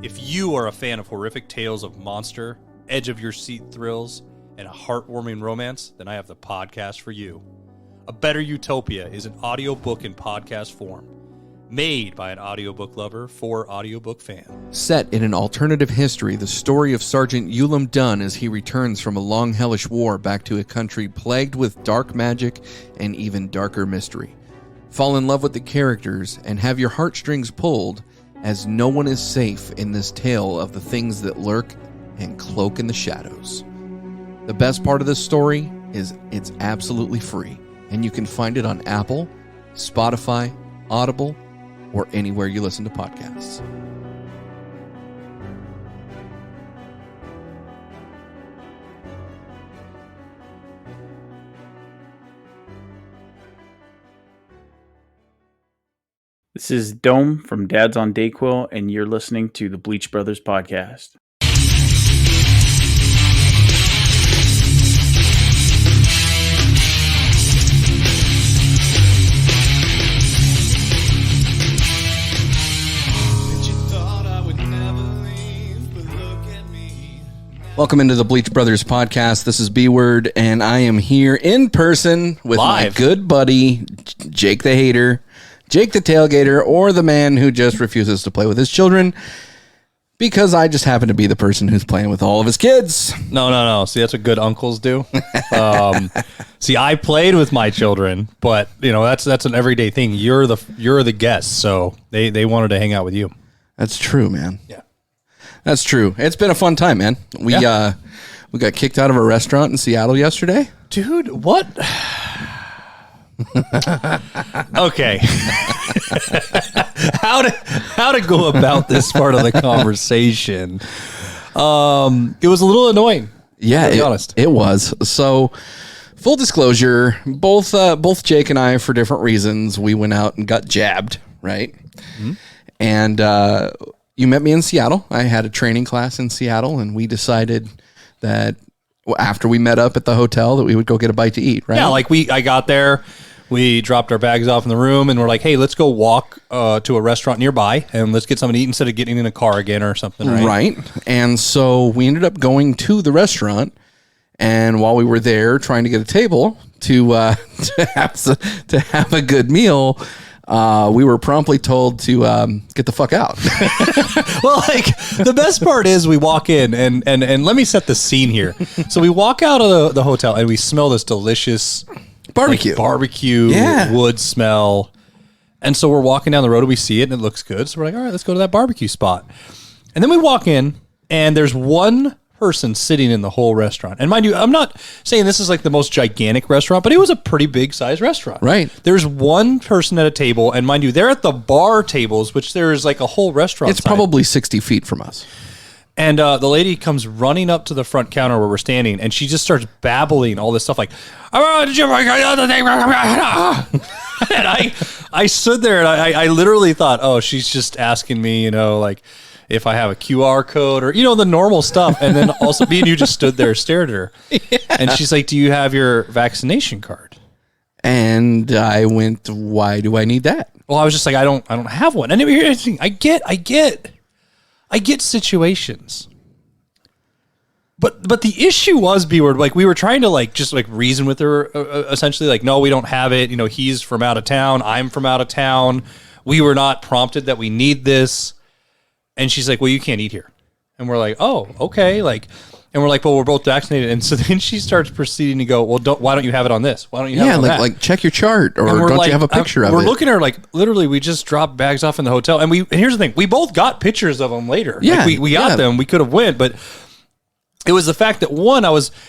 If you are a fan of horrific tales of monster, edge-of-your-seat thrills, and a heartwarming romance, then I have the podcast for you. A Better Utopia is an audiobook in podcast form, made by an audiobook lover for audiobook fans. Set in an alternative history, the story of Sergeant Ulam Dunn as he returns from a long hellish war back to a country plagued with dark magic and even darker mystery. Fall in love with the characters and have your heartstrings pulled, as no one is safe in this tale of the things that lurk and cloak in the shadows. The best part of this story is it's absolutely free, and you can find it on Apple, Spotify, Audible, or anywhere you listen to podcasts. This is Dome from Dad's on Dayquil, and you're listening to the Bleach Brothers podcast. Welcome into the Bleach Brothers podcast. This is B-Word, and I am here in person with my good buddy, Jake the Hater, Jake the Tailgater, or the man who just refuses to play with his children because I just happen to be the person who's playing with all of his kids. No. See, that's what good uncles do. See, I played with my children, but you know that's an everyday thing. You're the guest, so they wanted to hang out with you. That's true, man. Yeah. That's true. It's been a fun time, man. We got kicked out of a restaurant in Seattle yesterday. Dude, what? Okay. How to go about this part of the conversation? It was a little annoying. Yeah, to be honest. It was. So, full disclosure, both Jake and I, for different reasons, we went out and got jabbed, right? Mm-hmm. And you met me in Seattle. I had a training class in Seattle, and we decided that after we met up at the hotel that we would go get a bite to eat, right? Yeah, I got there, we dropped our bags off in the room, and we're like, hey, let's go walk to a restaurant nearby, and let's get something to eat instead of getting in a car again or something, right? Right. And so we ended up going to the restaurant, and while we were there trying to get a table to have a good meal, we were promptly told to get the fuck out. Well, the best part is we walk in and let me set the scene here. So we walk out of the hotel and we smell this delicious barbecue wood smell. And so we're walking down the road and we see it and it looks good. So we're like, all right, let's go to that barbecue spot. And then we walk in and there's one person sitting in the whole restaurant. And mind you, I'm not saying this is like the most gigantic restaurant, but it was a pretty big size restaurant. Right. There's one person at a table, and mind you, they're at the bar tables, which there's like a whole restaurant. It's probably 60 feet from us. And the lady comes running up to the front counter where we're standing, and she just starts babbling all this stuff like, and I stood there and I literally thought, oh, she's just asking me, if I have a QR code or, the normal stuff. And then also me and you just stood there, stared at her. Yeah. And she's like, do you have your vaccination card? And I went, why do I need that? Well, I was just like, I don't have one. And here's the thing, I get situations. But the issue was, B-Word, we were trying to just reason with her, essentially, no, we don't have it. He's from out of town. I'm from out of town. We were not prompted that we need this. And she's like, well, you can't eat here. And we're like, oh, okay. And we're like, well, we're both vaccinated. And so then she starts proceeding to go, well, why don't you have it on this? Why don't you have it on that? Check your chart, or don't you have a picture of it? We're looking at her literally, we just dropped bags off in the hotel. And here's the thing, we both got pictures of them later. Yeah. We got them. We could have went, but it was the fact that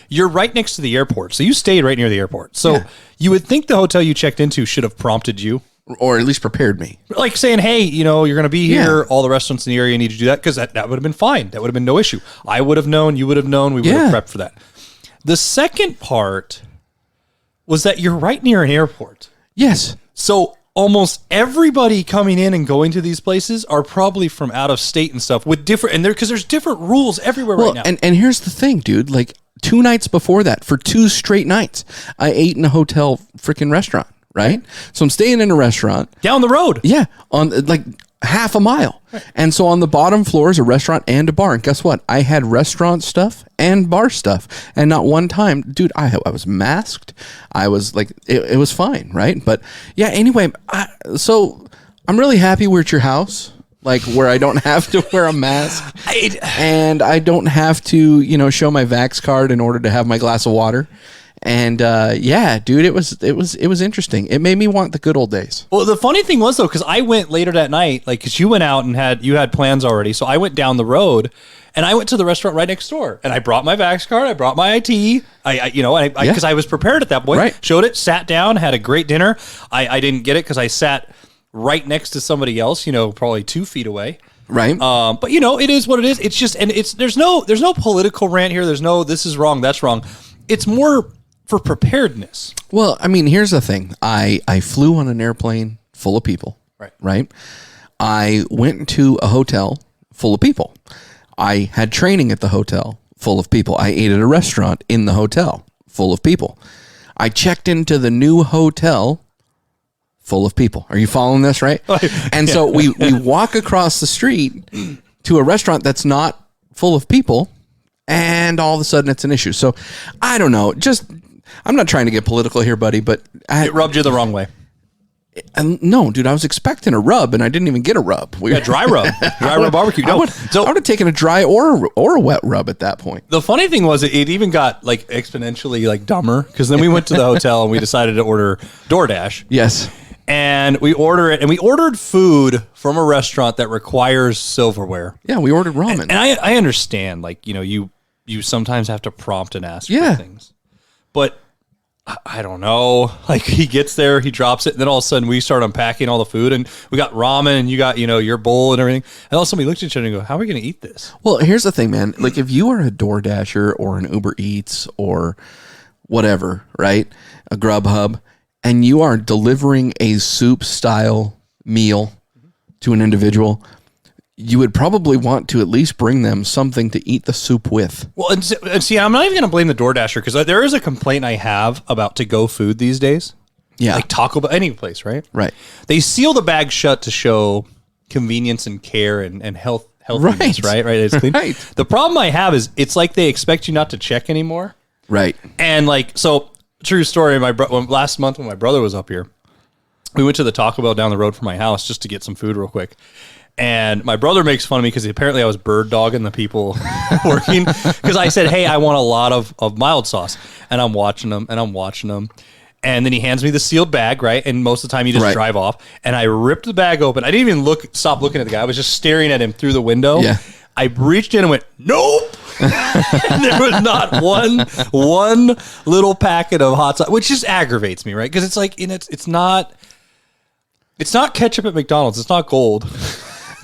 you're right next to the airport. So you stayed right near the airport. So you would think the hotel you checked into should have prompted you. Or at least prepared me. Saying, hey, you're going to be here. Yeah. All the restaurants in the area need to do that, because that would have been fine. That would have been no issue. I would have known. You would have known. We would have prepped for that. The second part was that you're right near an airport. Yes. So almost everybody coming in and going to these places are probably from out of state and stuff with different, and because there's different rules everywhere right now. And here's the thing, dude. 2 nights before that, for 2 straight nights, I ate in a hotel freaking restaurant. Right? So I'm staying in a restaurant down the road. Yeah. half a mile. And so on the bottom floor is a restaurant and a bar. And guess what? I had restaurant stuff and bar stuff. And not one time, dude, I was masked. I was like, it was fine, right? But yeah, anyway, so I'm really happy we're at your house. Like where I don't have to wear a mask and I don't have to, show my Vax card in order to have my glass of water. And yeah, dude, it was interesting. It made me want the good old days. Well, the funny thing was though, because I went later that night, like because you went out and you had plans already, so I went down the road and I went to the restaurant right next door, and I brought my Vax card, I brought my IT, because I was prepared at that point. Right. Showed it, sat down, had a great dinner. I didn't get it because I sat right next to somebody else, probably 2 feet away. Right. But it is what it is. It's just, and there's no political rant here. There's no, this is wrong, that's wrong. It's more for preparedness. Well, I mean, here's the thing. I flew on an airplane full of people. Right. I went to a hotel full of people. I had training at the hotel full of people. I ate at a restaurant in the hotel full of people. I checked into the new hotel full of people. Are you following this, right? And so we walk across the street to a restaurant that's not full of people, and all of a sudden it's an issue. So I don't know. I'm not trying to get political here, buddy, but It rubbed you the wrong way. No, dude, I was expecting a rub, and I didn't even get a rub. We got dry rub barbecue. I would have taken a dry or a wet rub at that point. The funny thing was, it even got like exponentially like dumber, because then we went to the hotel and we decided to order DoorDash. Yes. And we ordered food from a restaurant that requires silverware. Yeah, we ordered ramen. And I understand, like, you sometimes have to prompt and ask for things. But I don't know. Like, he gets there, he drops it, and then all of a sudden we start unpacking all the food, and we got ramen, and you got, your bowl and everything. And all of a sudden we looked at each other and go, how are we going to eat this? Well, here's the thing, man. Like, if you are a DoorDasher or an Uber Eats or whatever, right? A Grubhub, and you are delivering a soup-style meal to an individual, you would probably want to at least bring them something to eat the soup with. Well, and see, I'm not even going to blame the DoorDasher, because there is a complaint I have about to-go food these days. Yeah. Like Taco Bell, any place, right? Right. They seal the bag shut to show convenience and care and healthiness, right? It's clean. Right. The problem I have is it's like they expect you not to check anymore. Right. And like, so true story, last month when my brother was up here, we went to the Taco Bell down the road from my house just to get some food real quick. And my brother makes fun of me because apparently I was bird dogging the people working, because I said, hey, I want a lot of mild sauce. And I'm watching them. And then he hands me the sealed bag, right? And most of the time you just drive off. And I ripped the bag open. I didn't even stop looking at the guy. I was just staring at him through the window. Yeah. I reached in and went, nope. And there was not one little packet of hot sauce, which just aggravates me, right? Because it's like, it's not ketchup at McDonald's. It's not gold.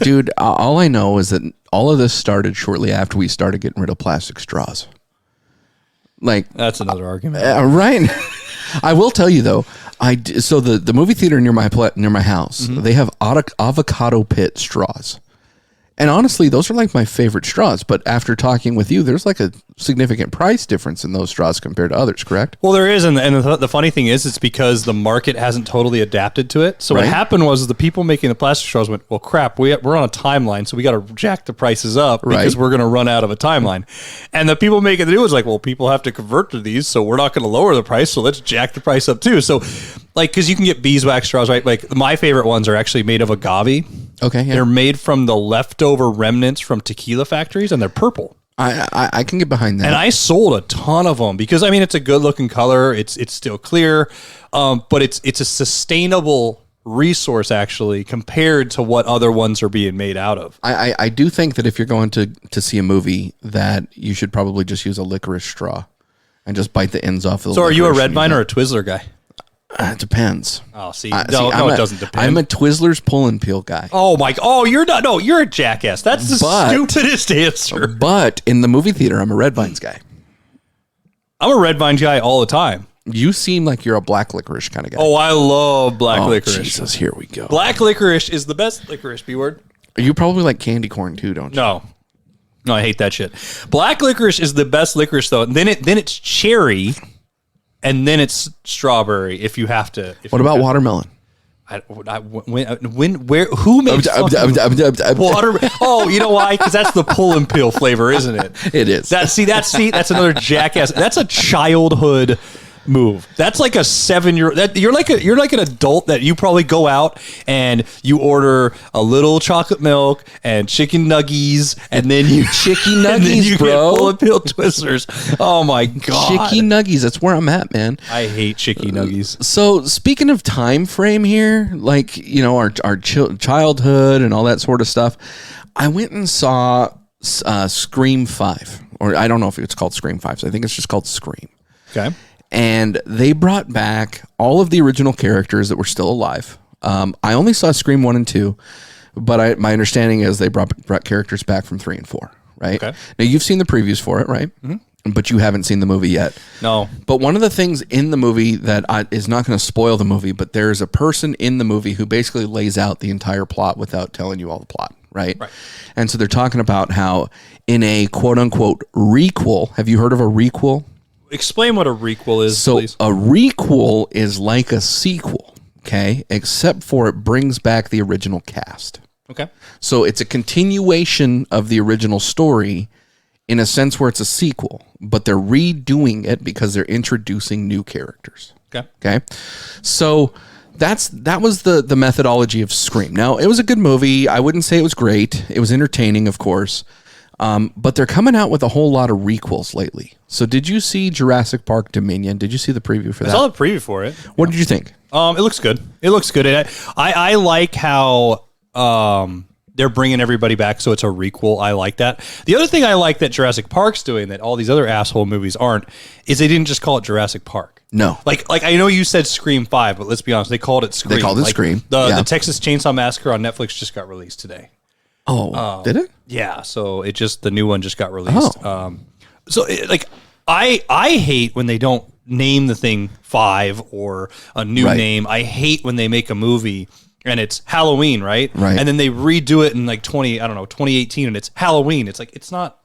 Dude, all I know is that all of this started shortly after we started getting rid of plastic straws. Like, that's another argument. Right. I will tell you though, so the movie theater near my house, they have avocado pit straws. And honestly, those are like my favorite straws. But after talking with you, there's like a significant price difference in those straws compared to others, correct? Well, there is. And the funny thing is, it's because the market hasn't totally adapted to it. So what happened was the people making the plastic straws went, well, crap, we're on a timeline, so we got to jack the prices up because we're going to run out of a timeline. And the people making the new was like, well, people have to convert to these, so we're not going to lower the price, so let's jack the price up too. So, like, because you can get beeswax straws, right? Like, my favorite ones are actually made of agave. Okay, yeah. They're made from the leftover remnants from tequila factories, and they're purple. I can get behind that. And I sold a ton of them because, I mean, it's a good looking color. It's still clear, but it's a sustainable resource actually compared to what other ones are being made out of. I do think that if you're going to see a movie, that you should probably just use a licorice straw and just bite the ends off. So are you a Red Vine or a Twizzler guy? It depends. Oh, see, it doesn't depend. I'm a Twizzlers pull and peel guy. Oh my! Oh, you're not. No, you're a jackass. That's the stupidest answer. But in the movie theater, I'm a Red Vines guy. I'm a Red Vine guy all the time. You seem like you're a black licorice kind of guy. Oh, I love black licorice. Jesus, here we go. Black licorice is the best licorice. B-word. You probably like candy corn too, don't you? No, I hate that shit. Black licorice is the best licorice though. And then it's cherry. And then it's strawberry if you have to. What about watermelon? Who makes water? Oh, you know why? Because that's the pull and peel flavor, isn't it? It is. That's another jackass. That's a childhood move. That's like a 7-year-old. You're like an adult that you probably go out and you order a little chocolate milk and chicken nuggies, and then you chicken nuggies, bro. Get pull and peel twisters. Oh my god, chicken nuggies. That's where I'm at, man. I hate chicken nuggies. So speaking of time frame here, like our childhood and all that sort of stuff, I went and saw Scream 5, or I don't know if it's called Scream 5. So I think it's just called Scream. Okay. And they brought back all of the original characters that were still alive. I only saw Scream 1 and 2, but my understanding is they brought characters back from 3 and 4, right? Okay. Now, you've seen the previews for it, right? Mm-hmm. But you haven't seen the movie yet. No. But one of the things in the movie that is not going to spoil the movie, but there's a person in the movie who basically lays out the entire plot without telling you all the plot, right? And so they're talking about how in a quote-unquote re-quel, have you heard of a re-quel? Explain what a re-quel is, so please. A re-quel is like a sequel, okay? Except for it brings back the original cast. Okay. So it's a continuation of the original story in a sense where it's a sequel, but they're redoing it because they're introducing new characters. Okay. So that was the methodology of Scream. Now, it was a good movie. I wouldn't say it was great. It was entertaining, of course. But they're coming out with a whole lot of re-quels lately. So did you see Jurassic Park Dominion? Did you see the preview for that? I saw the preview for it. What did you think? It looks good. It looks good. I like how they're bringing everybody back, so it's a re-quel. I like that. The other thing I like that Jurassic Park's doing that all these other asshole movies aren't is they didn't just call it Jurassic Park. No. Like I know you said Scream 5, but let's be honest, they called it Scream. They called it Scream. The Texas Chainsaw Massacre on Netflix just got released today. Oh, did it? Yeah, so the new one just got released. I hate when they don't name the thing 5 or a new name. I hate when they make a movie and it's Halloween, right? Right. And then they redo it in like 2018 and it's Halloween. It's like, it's not.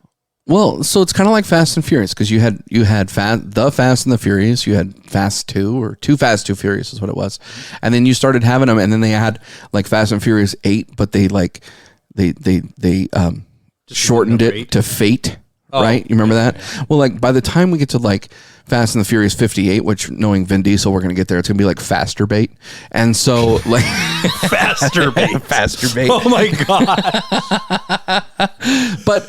Well, so it's kind of like Fast and Furious because you had the Fast and the Furious, you had Fast 2 or Too Fast, Too Furious is what it was. And then you started having them and then they had like Fast and Furious 8, but they shortened it to Fate, right? You remember that? Yeah. Well, like by the time we get to like Fast and the Furious 58, which knowing Vin Diesel, we're going to get there. It's going to be like Faster Bait. And so like Faster Bait. Faster Bait. Oh my God. But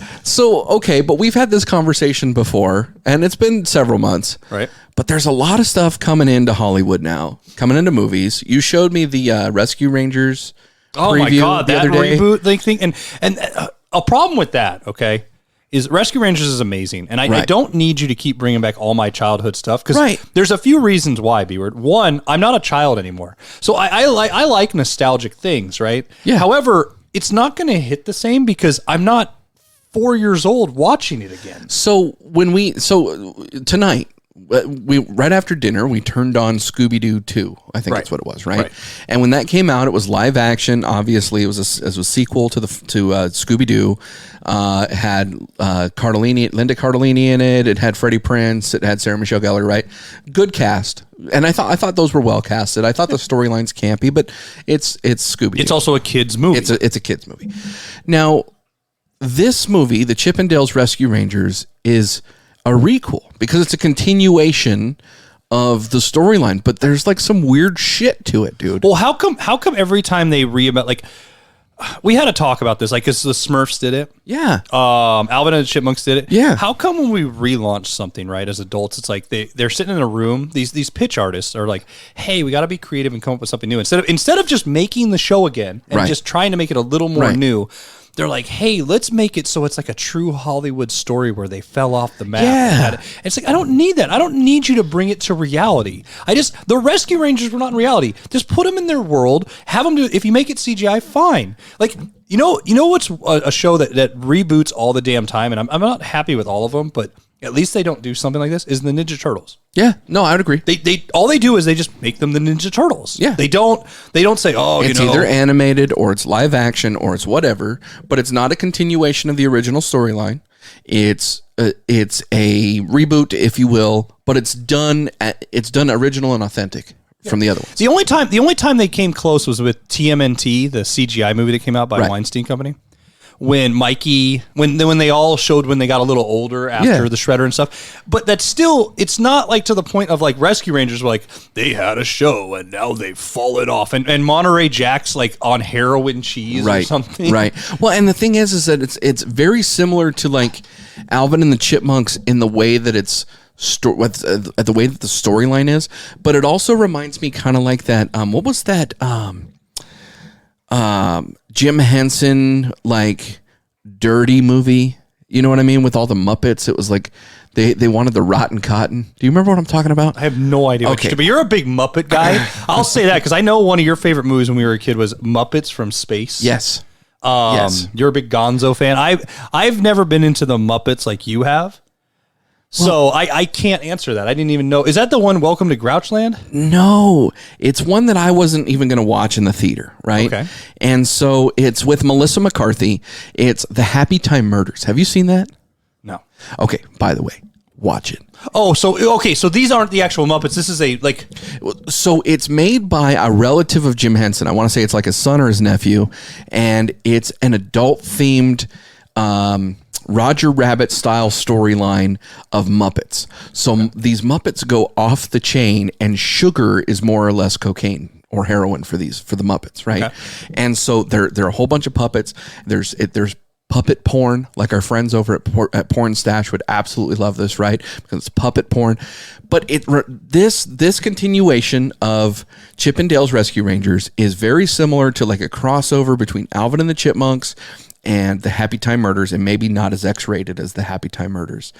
but we've had this conversation before and it's been several months. Right. But there's a lot of stuff coming into Hollywood now, coming into movies. You showed me the Rescue Rangers Oh my God, that reboot thing. And a problem with that, okay, is Rescue Rangers is amazing. And I don't need you to keep bringing back all my childhood stuff because there's a few reasons why, B-Word. One, I'm not a child anymore. So I like nostalgic things, right? Yeah. However, it's not going to hit the same because I'm not 4 years old watching it again. So tonight, we right after dinner we turned on Scooby-Doo 2. I think that's what it was, right? And when that came out, it was live action. Obviously, it was a sequel to Scooby-Doo. It had Linda Cardellini in it. It had Freddie Prinze. It had Sarah Michelle Gellar. Right, good cast. And I thought those were well casted. I thought the storyline's campy, but it's Scooby-Doo. It's also a kids movie. It's a kids movie. Now, this movie, The Chippendales Rescue Rangers, is a re-quel because it's a continuation of the storyline, but there's like some weird shit to it, dude. Well, how come every time they like we had a talk about this, like, because the Smurfs did it. Yeah. Alvin and the Chipmunks did it. Yeah. How come when we relaunch something, right, as adults, it's like they're sitting in a room, these pitch artists are like, hey, we got to be creative and come up with something new. Instead of just making the show again and just trying to make it a little more new, they're like, hey, let's make it so it's like a true Hollywood story where they fell off the map. Yeah. It's like, I don't need that. I don't need you to bring it to reality. The Rescue Rangers were not in reality. Just put them in their world, have them do, if you make it CGI, fine. Like, you know what's a show that reboots all the damn time, and I'm not happy with all of them, but at least they don't do something like this, is the Ninja Turtles. Yeah, no, I would agree. They all they do is they just make them the Ninja Turtles. Yeah. They don't say, oh, it's either animated or it's live action or it's whatever, but it's not a continuation of the original storyline. It's a reboot, if you will, but it's done original and authentic from the other ones. The only time they came close was with TMNT, the CGI movie that came out by Weinstein Company. When Mikey, when they all showed when they got a little older after the Shredder and stuff, but that's still, it's not like to the point of like Rescue Rangers were like, they had a show and now they've fallen off, and Monterey Jack's like on heroin cheese or something. Right. Well, and the thing is that it's very similar to like Alvin and the Chipmunks in the way that it's the way that the storyline is, but it also reminds me kind of like that. What was that? Jim Henson, like dirty movie, you know what I mean, with all the Muppets. It was like they wanted the rotten cotton. Do you remember what I'm talking about? I have no idea. Okay, but you're a big Muppet guy. I'll say that because I know one of your favorite movies when we were a kid was Muppets from Space. Yes. Yes. You're a big Gonzo fan. I've never been into the Muppets like you have. So I can't answer that. I didn't even know. Is that the one, Welcome to Grouchland? No, it's one that I wasn't even going to watch in the theater, right? Okay. And so it's with Melissa McCarthy. It's The Happy Time Murders. Have you seen that? No. Okay, by the way, watch it. Oh, so these aren't the actual Muppets. This is So it's made by a relative of Jim Henson. I want to say it's like his son or his nephew, and it's an adult-themed Roger Rabbit style storyline of Muppets. So these Muppets go off the chain, and sugar is more or less cocaine or heroin for the Muppets, right? Okay. And so they're a whole bunch of puppets. There's puppet porn, like our friends over at Porn Stash would absolutely love this, right? Because it's puppet porn. But this continuation of Chip and Dale's Rescue Rangers is very similar to like a crossover between Alvin and the Chipmunks and the Happy Time Murders, and maybe not as X-rated as the Happy Time Murders.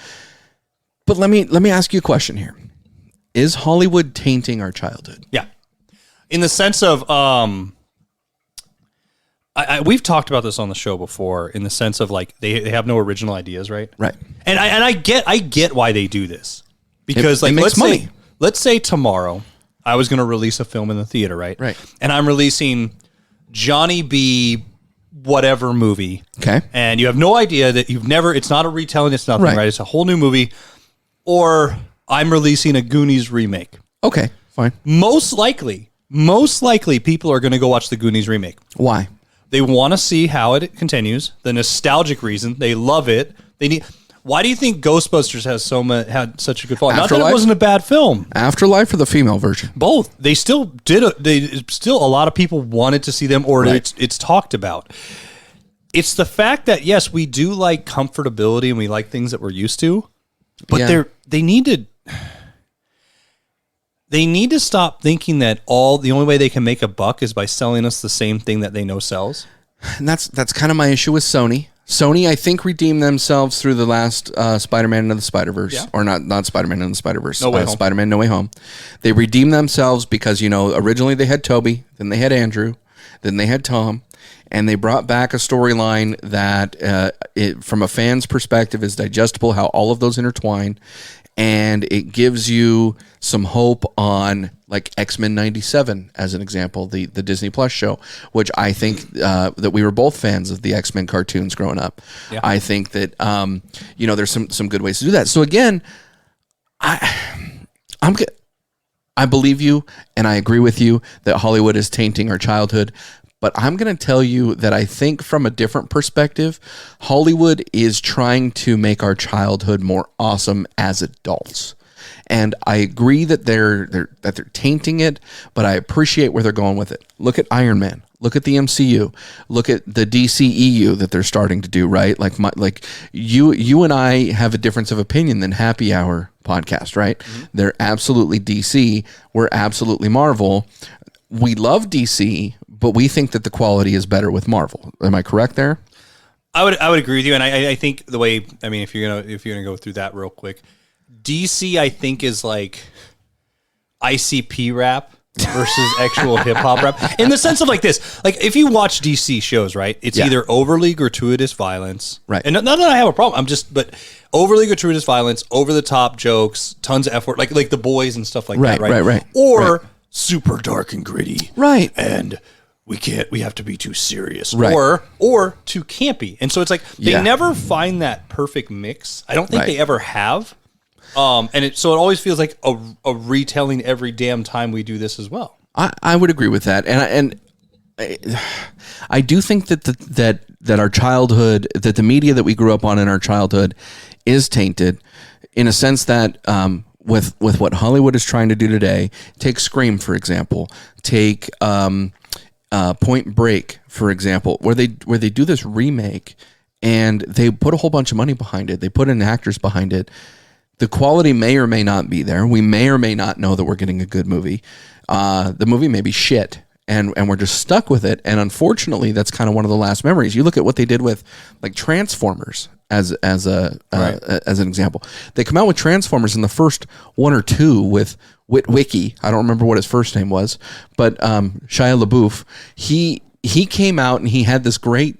But let me ask you a question here. Is Hollywood tainting our childhood? Yeah. In the sense of, we've talked about this on the show before, in the sense of like, they have no original ideas, right? Right. And I get why they do this. Because it makes money. Let's say tomorrow I was going to release a film in the theater, right? Right. And I'm releasing Johnny B. whatever movie. Okay. And you have no idea that it's not a retelling, it's nothing, right? It's a whole new movie. Or I'm releasing a Goonies remake. Okay, fine. Most likely people are going to go watch the Goonies remake. Why? They want to see how it continues. The nostalgic reason. They love it. Why do you think Ghostbusters had such a good following? Not that it wasn't a bad film. Afterlife or the female version? Both. They still a lot of people wanted to see them, or it's talked about. It's the fact that yes, we do like comfortability and we like things that we're used to, but they need to stop thinking that the only way they can make a buck is by selling us the same thing that they know sells. And that's kind of my issue with Sony. Sony, I think, redeemed themselves through the last Spider-Man Into the Spider-Verse, or not Spider-Man Into the Spider-Verse, Spider-Man No Way Home. They redeemed themselves because, originally they had Toby, then they had Andrew, then they had Tom, and they brought back a storyline that, from a fan's perspective, is digestible, how all of those intertwine, and it gives you some hope on like X-Men 97 as an example, the Disney Plus show, which I think that we were both fans of the X-Men cartoons growing up. Yeah. I think that there's some good ways to do that. So again, I believe you and I agree with you that Hollywood is tainting our childhood. But I'm going to tell you that I think from a different perspective, Hollywood is trying to make our childhood more awesome as adults. And I agree that they're tainting it, but I appreciate where they're going with it. Look at Iron Man. Look at the MCU. Look at the DCEU that they're starting to do, right? Like you and I have a difference of opinion than Happy Hour podcast, right? Mm-hmm. They're absolutely DC. We're absolutely Marvel. We love DC, but we think that the quality is better with Marvel. Am I correct there? I would agree with you, and I think the way, I mean, if you're gonna go through that real quick, DC I think is like ICP rap versus actual hip hop rap, in the sense of like this. Like if you watch DC shows, right, it's either overly gratuitous violence, right? And not that I have a problem, but overly gratuitous violence, over the top jokes, tons of effort, like The Boys and stuff like that, right? Or super dark and gritty, right? And we have to be too serious, right? Or too campy. And so it's like they never find that perfect mix. I don't think they ever have. So it always feels like a retelling every damn time we do this as well. I would agree with that, and I do think that our childhood, that the media that we grew up on in our childhood, is tainted, in a sense that with what Hollywood is trying to do today. Take Scream, for example. Take Point Break, for example, where they do this remake and they put a whole bunch of money behind it. They put in actors behind it. The quality may or may not be there. We may or may not know that we're getting a good movie. The movie may be shit, and we're just stuck with it. And unfortunately, that's kind of one of the last memories. You look at what they did with like Transformers as an example. They come out with Transformers in the first one or two with Witwicky. I don't remember what his first name was, but Shia LaBeouf. He came out and he had this great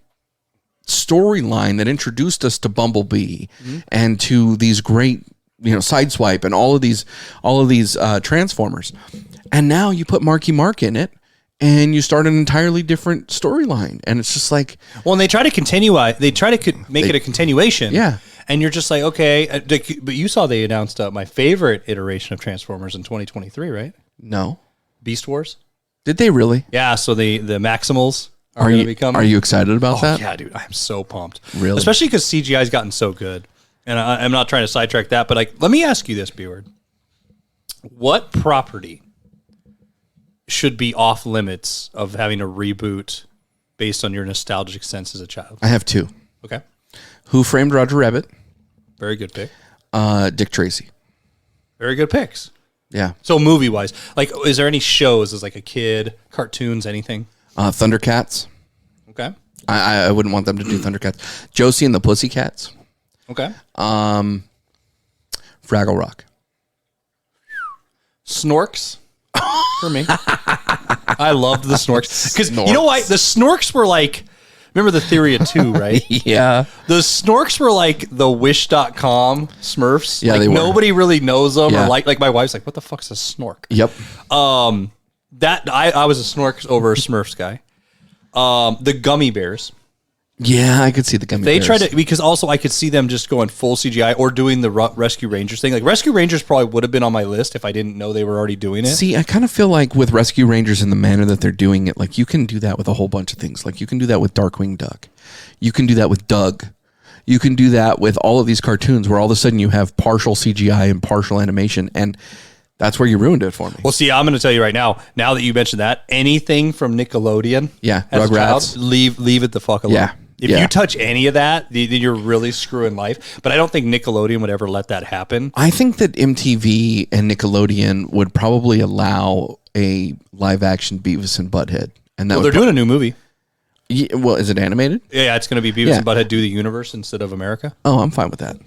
storyline that introduced us to Bumblebee and to these great, Sideswipe and all of these Transformers. And now you put Marky Mark in it and you start an entirely different storyline. And it's just like, well, and they try to make it a continuation. Yeah. And you're just like, okay, but you saw they announced my favorite iteration of Transformers in 2023, right? No. Beast Wars. Did they really? Yeah. So the Maximals are going to become. Are you excited about that? Yeah, dude. I'm so pumped. Really? Especially because CGI has gotten so good. And I'm not trying to sidetrack that, but let me ask you this, B-Word. What property should be off limits of having a reboot based on your nostalgic sense as a child? I have two. Okay. Who Framed Roger Rabbit? Very good pick. Dick Tracy. Very good picks. Yeah. So movie-wise, is there any shows as a kid, cartoons, anything? Thundercats. Okay. I wouldn't want them to do Thundercats. Josie and the Pussycats. Okay. Fraggle Rock. Snorks for me. I loved the Snorks. Because you know why? The Snorks were remember the Theory of Two, right? Yeah. The Snorks were like the Wish.com Smurfs. Yeah, they were. Nobody really knows them. Yeah. Or like my wife's like, what the fuck's a Snork? Yep. That I was a Snorks over a Smurfs guy. The Gummy Bears. Yeah, I could see the Gummy Bears. They tried to, because also I could see them just going full CGI or doing the Rescue Rangers thing. Rescue Rangers probably would have been on my list if I didn't know they were already doing it. See, I kind of feel like with Rescue Rangers in the manner that they're doing it, you can do that with a whole bunch of things. You can do that with Darkwing Duck. You can do that with Doug. You can do that with all of these cartoons where all of a sudden you have partial CGI and partial animation, and that's where you ruined it for me. Well, see, I'm going to tell you right now that you mentioned that, anything from Nickelodeon, as a child, leave it the fuck alone. Yeah. If you touch any of that, then you're really screwing life. But I don't think Nickelodeon would ever let that happen. I think that MTV and Nickelodeon would probably allow a live-action Beavis and Butthead. And they're doing a new movie. Yeah, well, is it animated? Yeah, it's going to be Beavis and Butthead do the universe instead of America. Oh, I'm fine with that.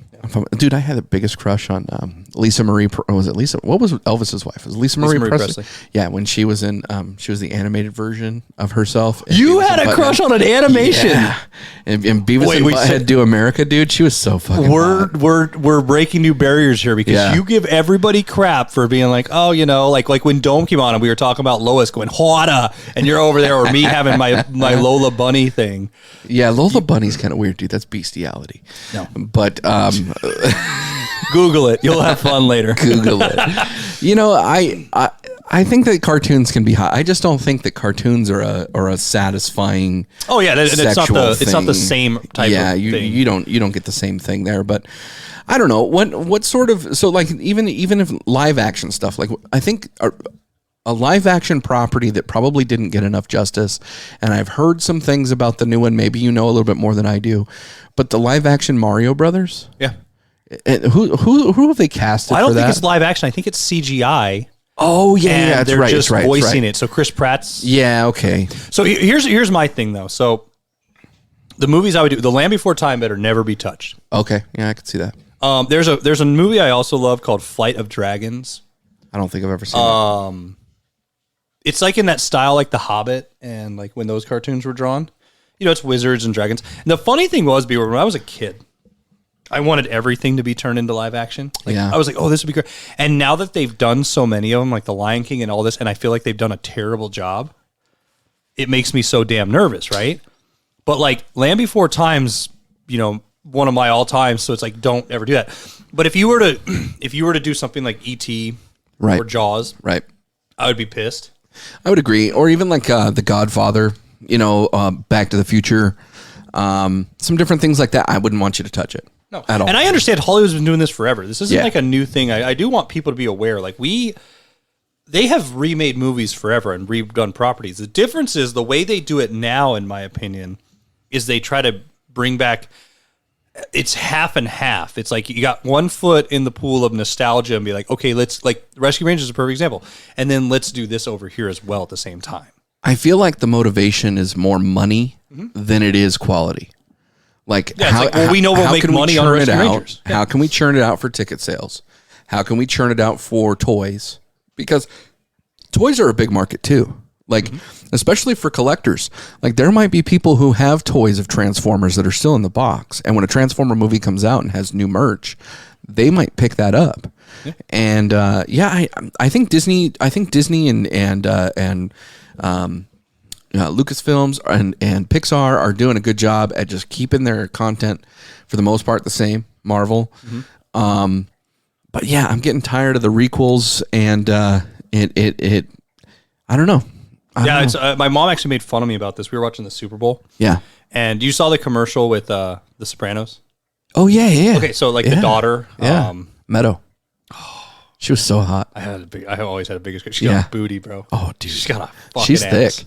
Dude, I had the biggest crush on Lisa Marie. Was it Lisa? What was Elvis's wife? Was it Lisa Marie Presley? Yeah, when she was in, she was the animated version of herself. You had a crush on an animation. Yeah. And Beavis and Butthead do America, dude. She was so fucking hot. We're breaking new barriers here because you give everybody crap for being like when Dome came on and we were talking about Lois going hotter, and you're over there, or me having my Lola Bunny thing. Yeah, Lola Bunny's kind of weird, dude. That's bestiality. No, but Google it. You'll have fun later. Google it. I think that cartoons can be hot. I just don't think that cartoons are a satisfying. Oh yeah, it's not the same type. Yeah, of thing. you don't get the same thing there. But I don't know what sort of even if live action stuff, I think a live action property that probably didn't get enough justice, and I've heard some things about the new one. Maybe you know a little bit more than I do, but the live action Mario Brothers. Yeah. Who have they casted? I don't for think that? it's live action. I think it's CGI. Oh yeah, that's they're right. just right, voicing right. it. So Chris Pratt's. Yeah. Okay. So here's my thing though. So the movies I would do, The Land Before Time, better never be touched. Okay. Yeah, I could see that. There's a movie I also love called Flight of Dragons. I don't think I've ever seen it. It's in that style, like The Hobbit, and when those cartoons were drawn. It's wizards and dragons. And the funny thing was, when I was a kid, I wanted everything to be turned into live action. I was like, oh, this would be great. And now that they've done so many of them, like The Lion King and all this, and I feel like they've done a terrible job, it makes me so damn nervous, right? But Land Before Time's, one of my all times. So it's like, don't ever do that. But if you were to do something like E.T. Right. or Jaws, Right. I would be pissed. I would agree. Or even like The Godfather, Back to the Future, some different things like that. I wouldn't want you to touch it. No. At all. And I understand Hollywood's been doing this forever. This isn't like a new thing. I do want people to be aware. Like they have remade movies forever and redone properties. The difference is the way they do it now, in my opinion, is they try to bring back, it's half and half. It's like you got one foot in the pool of nostalgia and be like, okay, let's, like Rescue Rangers is a perfect example. And then let's do this over here as well at the same time. I feel like the motivation is more money than it is quality. Like, we know we'll make money on Rescue Rangers. How can we churn it out for ticket sales? How can we churn it out for toys? Because toys are a big market too. Like, especially for collectors. Like, there might be people who have toys of Transformers that are still in the box. And when a Transformer movie comes out and has new merch, they might pick that up. Yeah. And I think Disney and Lucasfilms and Pixar are doing a good job at just keeping their content for the most part the same. Marvel, but yeah, I'm getting tired of the re-quels, and it I don't know. It's my mom actually made fun of me about this. We were watching the Super Bowl. Yeah, and you saw the commercial with The Sopranos. Oh yeah. Okay, so like the daughter, Meadow. She was so hot. I always had a biggest. She got a booty, bro. Oh, dude, she's got a fucking she's ass. thick.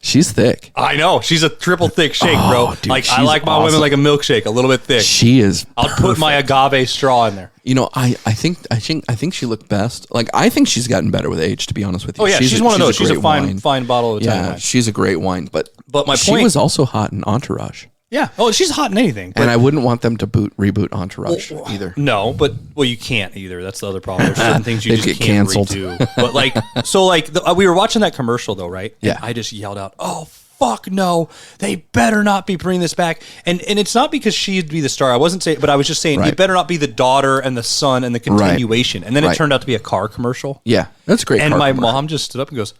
She's thick. I know. She's a triple thick shake, bro. Dude, like I like my women like a milkshake, a little bit thick. She is. I'll put my agave straw in there. I think she looked best. Like, I think she's gotten better with age, to be honest with you. Oh yeah, she's one of those. She's a fine bottle of Italian wine. wine. She's a great wine. But she was also hot in Entourage. Yeah. Oh, she's hot in anything. And I wouldn't want them to reboot Entourage either. No, but you can't either. That's the other problem. There's certain things you just get can't canceled. redo. But we were watching that commercial though, right? Yeah. And I just yelled out, "Oh fuck no! They better not be bringing this back." And it's not because she'd be the star. I wasn't saying, but I was just saying it better not be the daughter and the son and the continuation. And then it turned out to be a car commercial. Yeah, that's great. And my mom just stood up and goes,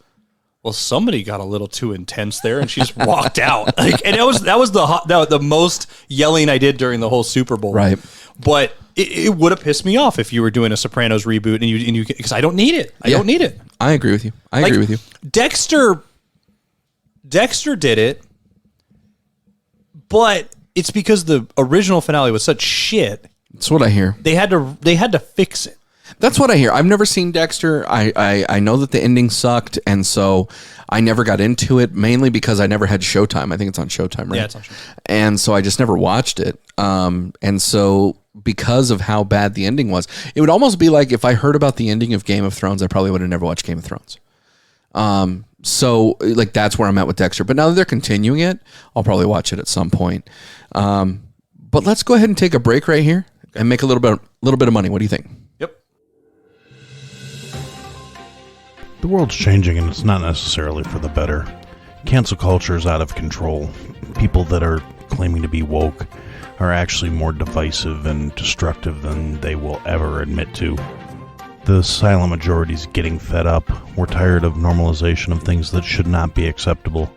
"Well, somebody got a little too intense there," and she just walked out. And that was the most yelling I did during the whole Super Bowl. Right. But it would have pissed me off if you were doing a Sopranos reboot and you because I don't need it. I don't need it. I agree with you. I agree with you. Dexter did it, but it's because the original finale was such shit. That's what I hear. They had to fix it. That's what I hear. I've never seen Dexter. I know that the ending sucked, and so I never got into it, mainly because I never had Showtime. I think it's on Showtime, right? Yeah, it's on Showtime. And so I just never watched it. And so because of how bad the ending was, it would almost be like if I heard about the ending of Game of Thrones, I probably would have never watched Game of Thrones. So like that's where I'm at with Dexter. But now that they're continuing it, I'll probably watch it at some point. But let's go ahead and take a break right here and make a little bit of money. What do you think? Yep. The world's changing, and it's not necessarily for the better. Cancel culture is out of control. People that are claiming to be woke are actually more divisive and destructive than they will ever admit to. The silent majority is getting fed up. We're tired of normalization of things that should not be acceptable.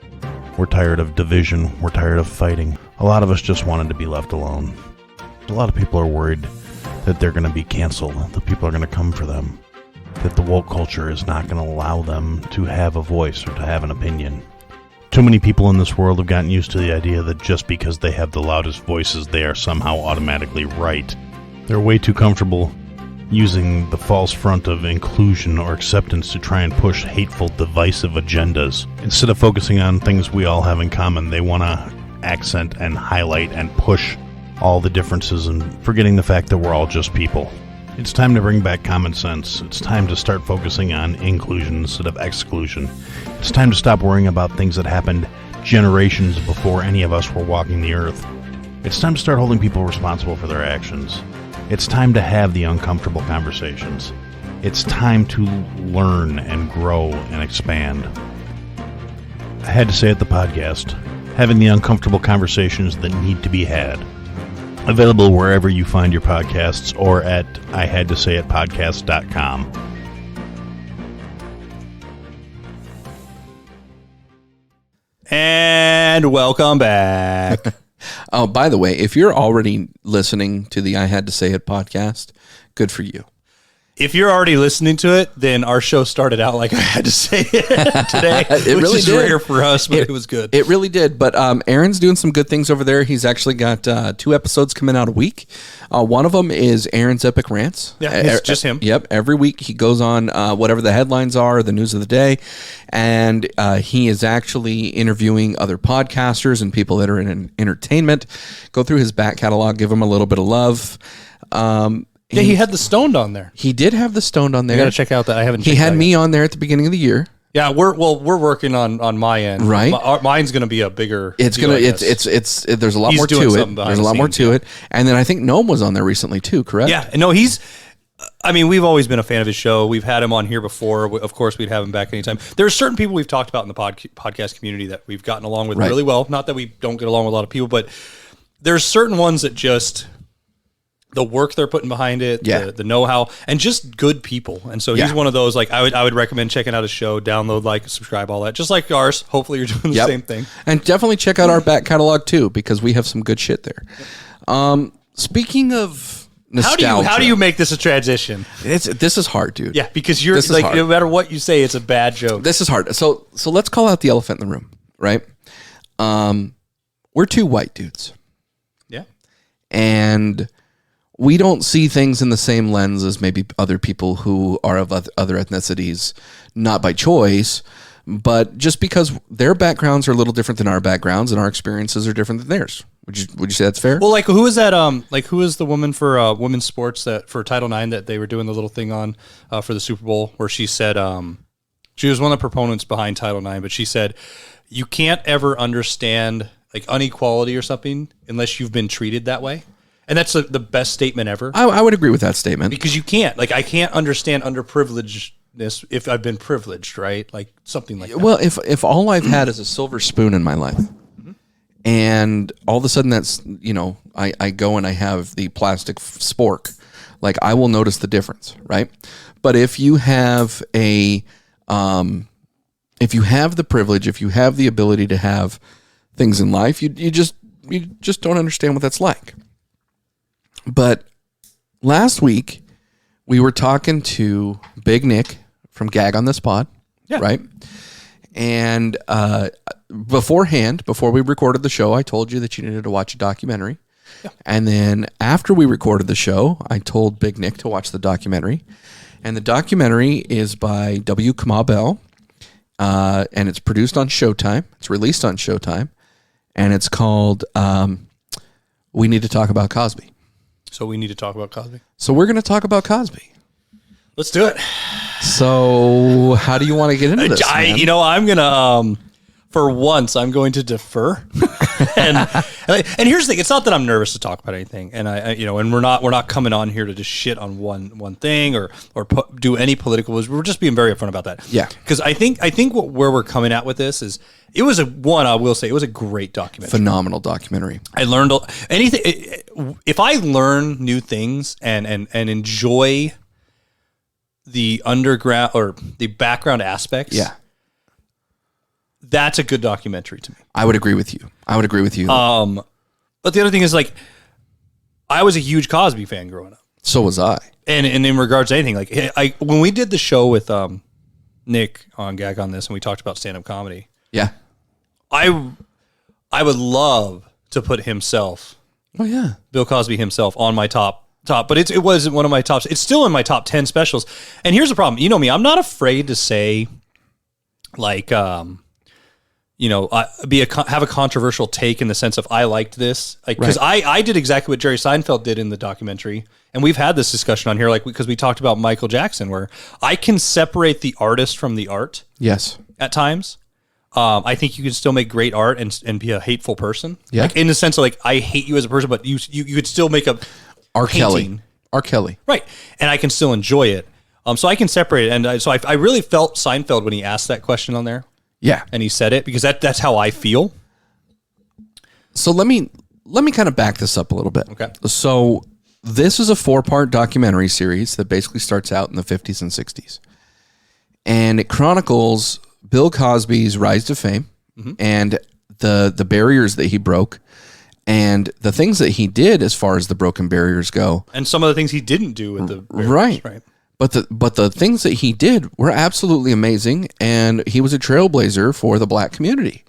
We're tired of division. We're tired of fighting. A lot of us just wanted to be left alone. A lot of people are worried that they're going to be canceled, that people are going to come for them, that the woke culture is not going to allow them to have a voice or to have an opinion. Too many people in this world have gotten used to the idea that just because they have the loudest voices, they are somehow automatically right. They're way too comfortable using the false front of inclusion or acceptance to try and push hateful, divisive agendas. Instead of focusing on things we all have in common, they want to accent and highlight and push all the differences and forgetting the fact that we're all just people. It's time to bring back common sense. It's time to start focusing on inclusion instead of exclusion. It's time to stop worrying about things that happened generations before any of us were walking the earth. It's time to start holding people responsible for their actions. It's time to have the uncomfortable conversations. It's time to learn and grow and expand. I had to say at the podcast, having the uncomfortable conversations that need to be had. Available wherever you find your podcasts or at ihadtosayitpodcast.com. And welcome back. Oh, by the way, if you're already listening to the I Had to Say It podcast, good for you. If you're already listening to it, then our show started out like I had to say it today. It which really is did. rare for us, but it was good. It really did. But Aaron's doing some good things over there. He's actually got 2 episodes coming out a week. One of them is Aaron's Epic Rants. Yeah, it's just him. Yep. Every week he goes on whatever the headlines are, the news of the day. And he is actually interviewing other podcasters and people that are in entertainment. Go through his back catalog, give him a little bit of love. Yeah, he had the Stoned on there. He did have the Stoned on there. You got to check out that. I haven't. He had me on there at the beginning of the year. Yeah, we're working on my end. Right. Mine's going to be a bigger. It's deal, gonna. I guess. It's. There's a lot He's more doing to it. something behind There's a the lot more scenes, to yeah. it. And then I think Gnome was on there recently too. Correct? Yeah. No, he's. I mean, we've always been a fan of his show. We've had him on here before. Of course, we'd have him back anytime. There are certain people we've talked about in the podcast community that we've gotten along with really well. Not that we don't get along with a lot of people, but there's certain ones that just. The work they're putting behind it, the know-how, and just good people. And so he's one of those, like, I would recommend checking out his show, download, like, subscribe, all that. Just like ours. Hopefully you're doing the same thing. And definitely check out our back catalog too, because we have some good shit there. Speaking of nostalgia. How do you make this a transition? This is hard, dude. Yeah, because you're like, no matter what you say, it's a bad joke. This is hard. So let's call out the elephant in the room, right? We're 2 white dudes. Yeah. And we don't see things in the same lens as maybe other people who are of other ethnicities, not by choice, but just because their backgrounds are a little different than our backgrounds and our experiences are different than theirs. Would you say that's fair? Well, like, who is that? Who is the woman for women's sports that for Title IX that they were doing the little thing on for the Super Bowl where she said she was one of the proponents behind Title IX, but she said you can't ever understand like inequality or something unless you've been treated that way. And that's the best statement ever. I would agree with that statement. Because you can't. Like, I can't understand underprivilegedness if I've been privileged, right? Like, something like that. Well, if all I've had is a silver spoon in my life, and all of a sudden that's, I go and I have the plastic spork, like, I will notice the difference, right? But if you have the privilege, if you have the ability to have things in life, you just don't understand what that's like. But last week, we were talking to Big Nick from Gag on This Pod, right? And before we recorded the show, I told you that you needed to watch a documentary. Yeah. And then after we recorded the show, I told Big Nick to watch the documentary. And the documentary is by Kamau Bell, and it's produced on Showtime. It's released on Showtime. And it's called We Need to Talk About Cosby. So we need to talk about Cosby. So we're going to talk about Cosby. Let's do it. So how do you want to get into this, man? I'm going to, for once, I'm going to defer. and here's the thing. It's not that I'm nervous to talk about anything. And and we're not coming on here to just shit on one thing or do any political. We're just being very upfront about that. Yeah. Because I think where we're coming at with this is, it was a great documentary. Phenomenal documentary. I learned anything. If I learn new things and enjoy the underground or the background aspects, that's a good documentary to me. I would agree with you. But the other thing is, like, I was a huge Cosby fan growing up. So was I. And in regards to anything, like, when we did the show with Nick on Gag on This and we talked about stand-up comedy. Yeah. I would love to put himself, Bill Cosby himself, on my top, but it wasn't one of my tops. It's still in my top 10 specials. And here's the problem. You know me, I'm not afraid to say, like, have a controversial take in the sense of I liked this, like, because I did exactly what Jerry Seinfeld did in the documentary, and we've had this discussion on here, like, because we talked about Michael Jackson, where I can separate the artist from the art. Yes, at times. I think you can still make great art and be a hateful person. Yeah. Like, in the sense of, like, I hate you as a person, but you could still make a R. painting. Kelly. Right. And I can still enjoy it. So I can separate it. And so I really felt Seinfeld when he asked that question on there. Yeah. And he said it because that's how I feel. So let me kind of back this up a little bit. Okay. So this is a 4-part documentary series that basically starts out in the 50s and 60s. And it chronicles Bill Cosby's rise to fame and the barriers that he broke, And the things that he did as far as the broken barriers go, and some of the things he didn't do with the barriers, right. But the things that he did were absolutely amazing, and he was a trailblazer for the black community.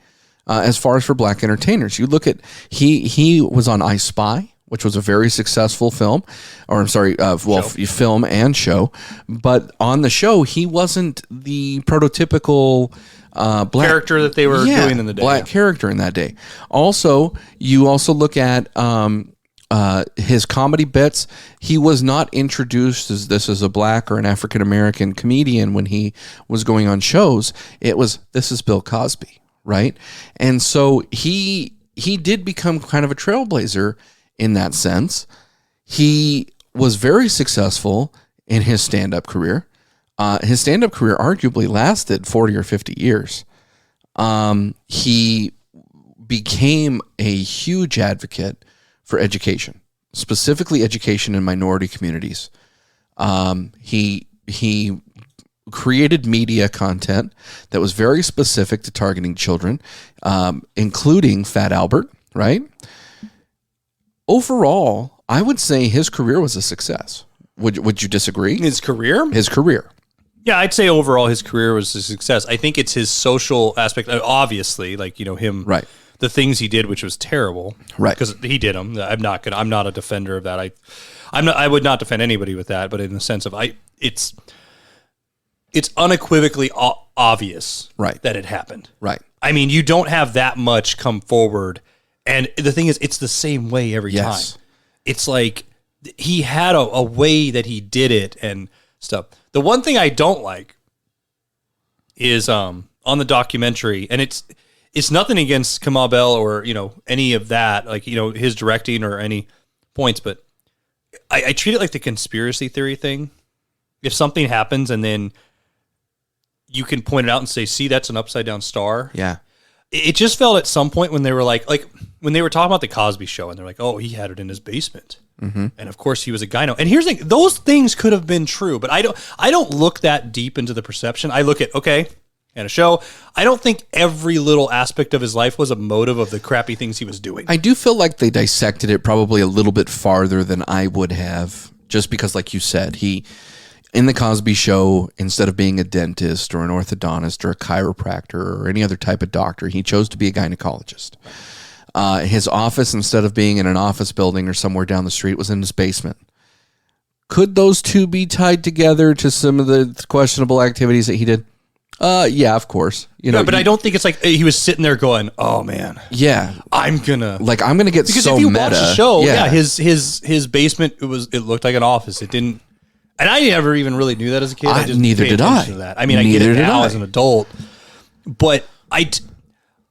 As far as for black entertainers, you look at he was on I Spy, which was a very successful film, or I'm sorry, film and show. But on the show, he wasn't the prototypical black character that they were doing in the day. Black character in that day. Also, you also look at his comedy bits. He was not introduced as this is a black or an African American comedian when he was going on shows. It was, this is Bill Cosby, right? And so he did become kind of a trailblazer in that sense. He was very successful in his stand-up career. His stand-up career arguably lasted 40 or 50 years. He became a huge advocate for education, specifically education in minority communities. He created media content that was very specific to targeting children, including Fat Albert, right? Overall, I would say his career was a success. Would you disagree? His career? His career. Yeah, I'd say overall his career was a success. I think it's his social aspect, obviously, like, him, right? The things he did, which was terrible, right? Because he did them. I'm not a defender of that. I would not defend anybody with that. But in the sense of it's unequivocally obvious, right, that it happened, right. I mean, you don't have that much come forward, and the thing is, it's the same way every time. It's like he had a way that he did it and stuff. The one thing I don't like is on the documentary, and it's nothing against Kamau Bell or any of that, like his directing or any points, but I treat it like the conspiracy theory thing. If something happens and then you can point it out and say, "See, that's an upside down star." Yeah, it just felt at some point when they were like when they were talking about the Cosby Show, and they're like, "Oh, he had it in his basement." Mm-hmm. And of course he was a gyno. And here's the thing, those things could have been true, but I don't look that deep into the perception. I look at, okay, and a show. I don't think every little aspect of his life was a motive of the crappy things he was doing. I do feel like they dissected it probably a little bit farther than I would have, just because, like you said, in the Cosby Show, instead of being a dentist or an orthodontist or a chiropractor or any other type of doctor, he chose to be a gynecologist. His office, instead of being in an office building or somewhere down the street, was in his basement. Could those two be tied together to some of the questionable activities that he did? Yeah, of course. But I don't think it's like he was sitting there going, "Oh man, yeah, I'm gonna get because so if you meta." watch the show, his basement it looked like an office. It didn't, and I never even really knew that as a kid. I just neither paid did attention I. to that. I mean, I get it now as an adult, but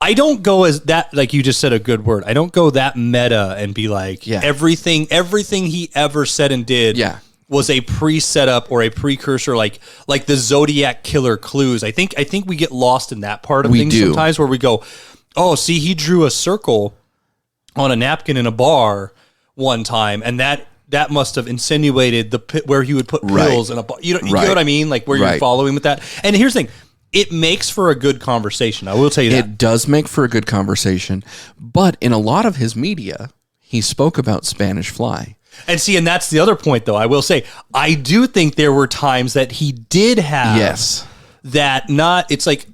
I don't go as that, like you just said a good word. I don't go that meta and be like, everything he ever said and did was a pre-setup or a precursor, like the Zodiac killer clues. I think we get lost in that part of things sometimes, where we go, oh, see, he drew a circle on a napkin in a bar one time, and that must have insinuated the pit where he would put pills in a bar. You know what I mean? Like where you're following with that. And here's the thing. It makes for a good conversation. I will tell you that. It does make for a good conversation. But in a lot of his media, he spoke about Spanish Fly. And see, and that's the other point, though. I will say, I do think there were times that he did have that not, it's like,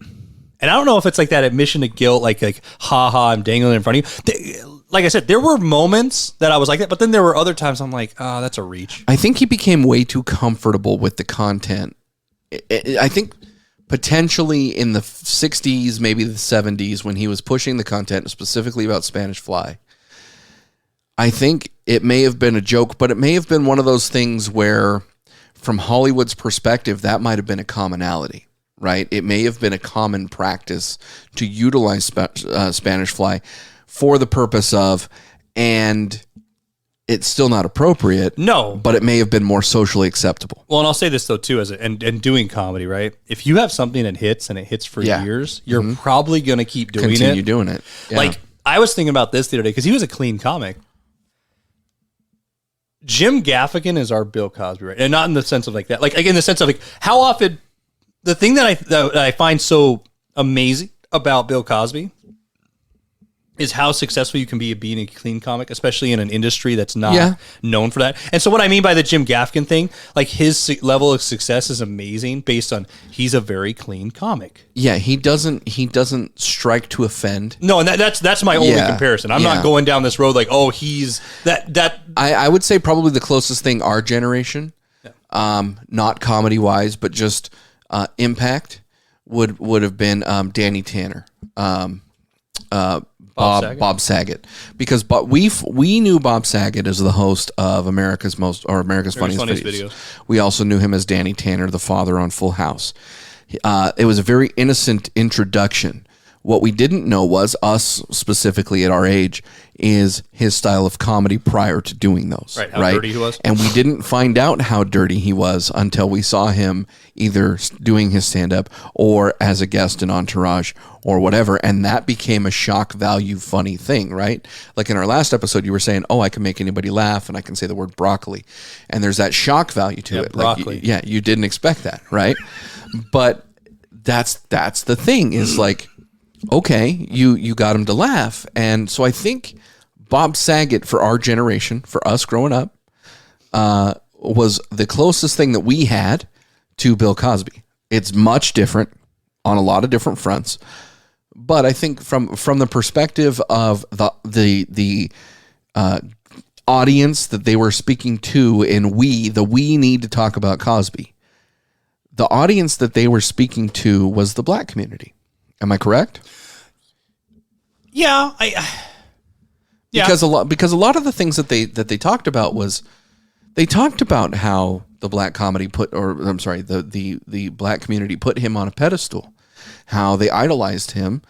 and I don't know if it's like that admission to guilt, like, haha, I'm dangling in front of you. Like I said, there were moments that I was like that, but then there were other times I'm like, oh, that's a reach. I think he became way too comfortable with the content. I think potentially in the 60s, maybe the 70s, when he was pushing the content specifically about Spanish Fly, I think it may have been a joke, but it may have been one of those things where, from Hollywood's perspective, that might have been a commonality, right? It may have been a common practice to utilize Spanish Fly for the purpose of, and it's still not appropriate. No. But it may have been more socially acceptable. Well, and I'll say this, though, too, and doing comedy, right? If you have something that hits and it hits for years, you're probably going to keep doing Continue doing it. Yeah. Like, I was thinking about this the other day, because he was a clean comic. Jim Gaffigan is our Bill Cosby, right? And not in the sense of like that. Like, in the sense of like, how often, the thing that I find so amazing about Bill Cosby is how successful you can be at being a clean comic, especially in an industry that's not known for that. And so what I mean by the Jim Gaffigan thing, like his level of success is amazing based on he's a very clean comic. Yeah, he doesn't strike to offend. No, and that's my only comparison. I'm not going down this road like, oh, he's that. I would say probably the closest thing our generation, not comedy wise, but just impact would have been Danny Tanner. Bob Saget, because we knew Bob Saget as the host of America's Funniest Videos. We also knew him as Danny Tanner, the father on Full House. It was a very innocent introduction. What we didn't know was, us specifically at our age, is his style of comedy prior to doing those. Right, how dirty he was. And we didn't find out how dirty he was until we saw him either doing his stand-up or as a guest in Entourage or whatever, and that became a shock value funny thing, right? Like in our last episode, you were saying, oh, I can make anybody laugh and I can say the word broccoli. And there's that shock value to it. Broccoli. Like, you didn't expect that, right? But that's the thing, is like, okay, you got him to laugh. And so I think Bob Saget, for our generation, for us growing up, was the closest thing that we had to Bill Cosby. It's much different on a lot of different fronts. But I think from the perspective of the audience that they were speaking to, and we need to talk about Cosby, the audience that they were speaking to was the black community. Am I correct? Yeah, because a lot of the things that they talked about was, they talked about how the black comedy the black community put him on a pedestal, how they idolized him,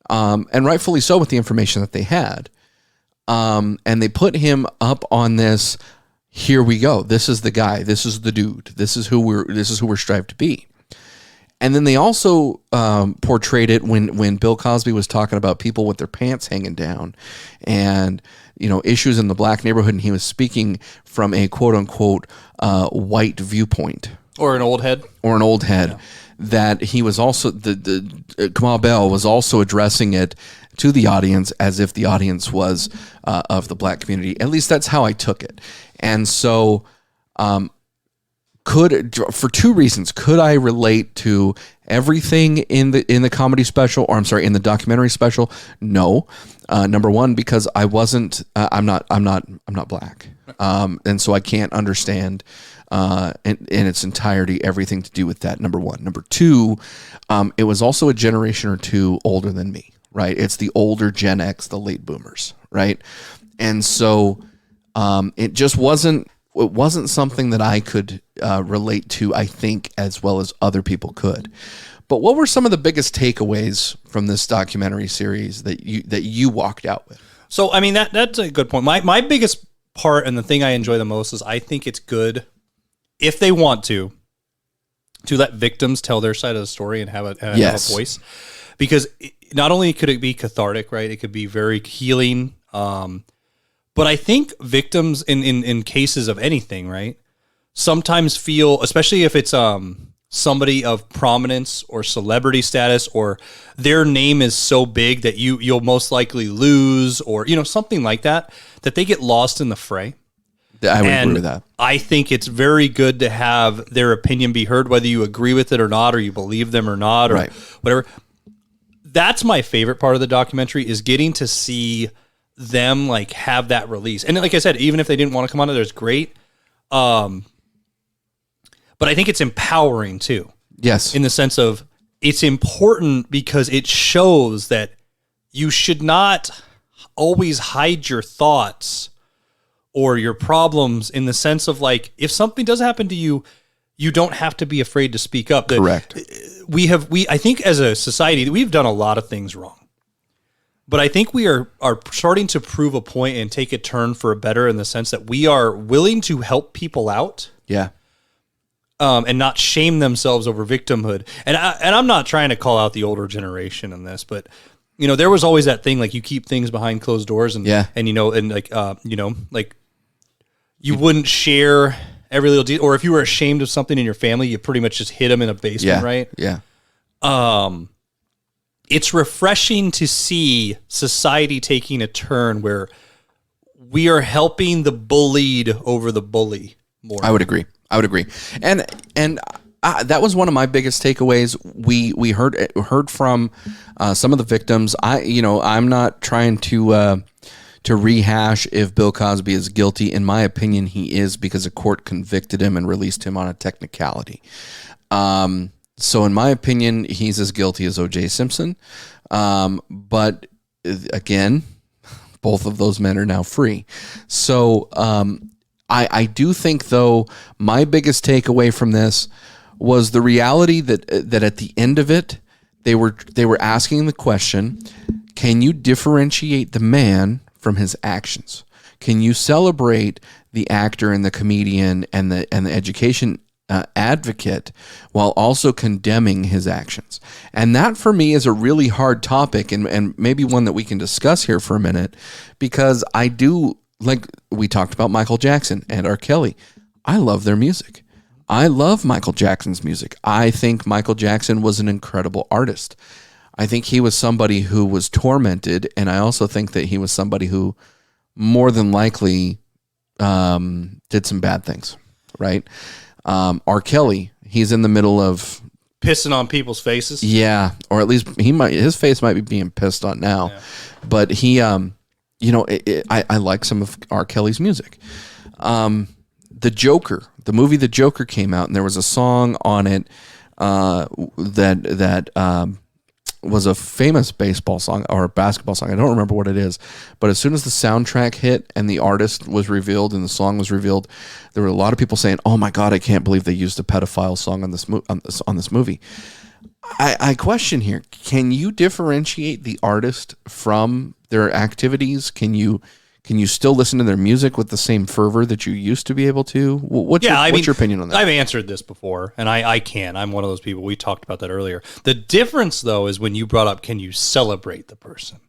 and rightfully so with the information that they had, and they put him up on this. Here we go. This is the guy. This is the dude. This is who we're strived to be. And then they also portrayed it when Bill Cosby was talking about people with their pants hanging down, and issues in the black neighborhood, and he was speaking from a quote unquote white viewpoint, or an old head, yeah. That he was also the Kamau Bell was also addressing it to the audience as if the audience was of the black community. At least that's how I took it, and so. For two reasons, could I relate to everything in the comedy special, or in the documentary special? No. Number one, because I wasn't. I'm not black, and so I can't understand in its entirety everything to do with that. Number one. Number two, it was also a generation or two older than me. Right? It's the older Gen X, the late boomers. Right? And so it just wasn't. It wasn't something that I could relate to, I think, as well as other people could. But what were some of the biggest takeaways from this documentary series that you walked out with? So, I mean, that's a good point. My biggest part, and the thing I enjoy the most, is I think it's good, if they want to let victims tell their side of the story and have a voice. Because not only could it be cathartic, right? It could be very healing. But I think victims in cases of anything, right, sometimes feel, especially if it's somebody of prominence or celebrity status, or their name is so big that you'll most likely lose, or something like that they get lost in the fray. I would agree with that. I think it's very good to have their opinion be heard, whether you agree with it or not, or you believe them or not, or whatever. That's my favorite part of the documentary, is getting to see them like have that release. And like I said, even if they didn't want to come on it, it's great. But I think it's empowering too. Yes. In the sense of, it's important because it shows that you should not always hide your thoughts or your problems, in the sense of, like, if something does happen to you, you don't have to be afraid to speak up. Correct. I think as a society, we've done a lot of things wrong. But I think we are starting to prove a point and take a turn for a better, in the sense that we are willing to help people out. Yeah. And not shame themselves over victimhood. And I'm not trying to call out the older generation in this, but there was always that thing, like, you keep things behind closed doors, and like you wouldn't share every little deal, or if you were ashamed of something in your family, you pretty much just hid them in a basement, right? Yeah. it's refreshing to see society taking a turn where we are helping the bullied over the bully more. I would agree. And that was one of my biggest takeaways. We heard from some of the victims. I'm not trying to rehash if Bill Cosby is guilty. In my opinion, he is, because a court convicted him and released him on a technicality. So in my opinion, he's as guilty as O.J. Simpson. But again, both of those men are now free. So I do think, though, my biggest takeaway from this was the reality that at the end of it, they were asking the question, can you differentiate the man from his actions? Can you celebrate the actor and the comedian and the education advocate while also condemning his actions? And that, for me, is a really hard topic, and maybe one that we can discuss here for a minute, because I do, like we talked about Michael Jackson and R. Kelly. I love their music. I love Michael Jackson's music. I think Michael Jackson was an incredible artist. I think he was somebody who was tormented, and I also think that he was somebody who more than likely did some bad things, right? R. Kelly, he's in the middle of pissing on people's faces. Yeah, or at least his face might be being pissed on now. Yeah. But he, I like some of R. Kelly's music. The Joker, the movie The Joker came out, and there was a song on it that was a famous baseball song or basketball song. I don't remember what it is, but as soon as the soundtrack hit and the artist was revealed and the song was revealed, there were a lot of people saying, "Oh my God, I can't believe they used a pedophile song on this movie." I question here: can you differentiate the artist from their activities? Can you still listen to their music with the same fervor that you used to be able to? What's your opinion on that? I've answered this before, and I can. I'm one of those people. We talked about that earlier. The difference, though, is when you brought up, can you celebrate the person?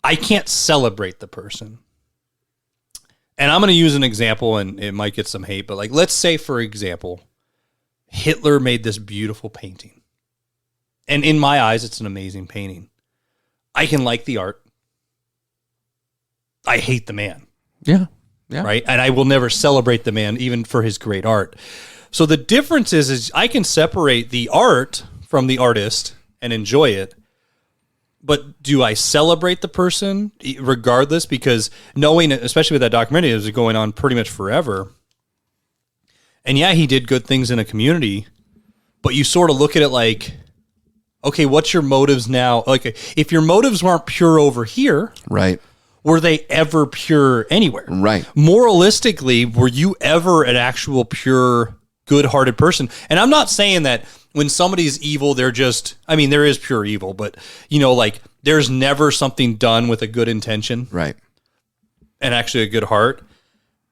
I can't celebrate the person. And I'm going to use an example, and it might get some hate, but like, let's say, for example, Hitler made this beautiful painting. And in my eyes, it's an amazing painting. I can like the art. I hate the man. Yeah. Right. And I will never celebrate the man, even for his great art. So the difference is I can separate the art from the artist and enjoy it. But do I celebrate the person regardless? Because knowing, especially with that documentary, it was going on pretty much forever. And yeah, he did good things in a community, but you sort of look at it like, okay, what's your motives now? Like, if your motives weren't pure over here, right? Were they ever pure anywhere? Right. Moralistically, were you ever an actual pure, good-hearted person? And I'm not saying that when somebody's evil, they're just, I mean, there is pure evil, but, like, there's never something done with a good intention. Right. And actually a good heart.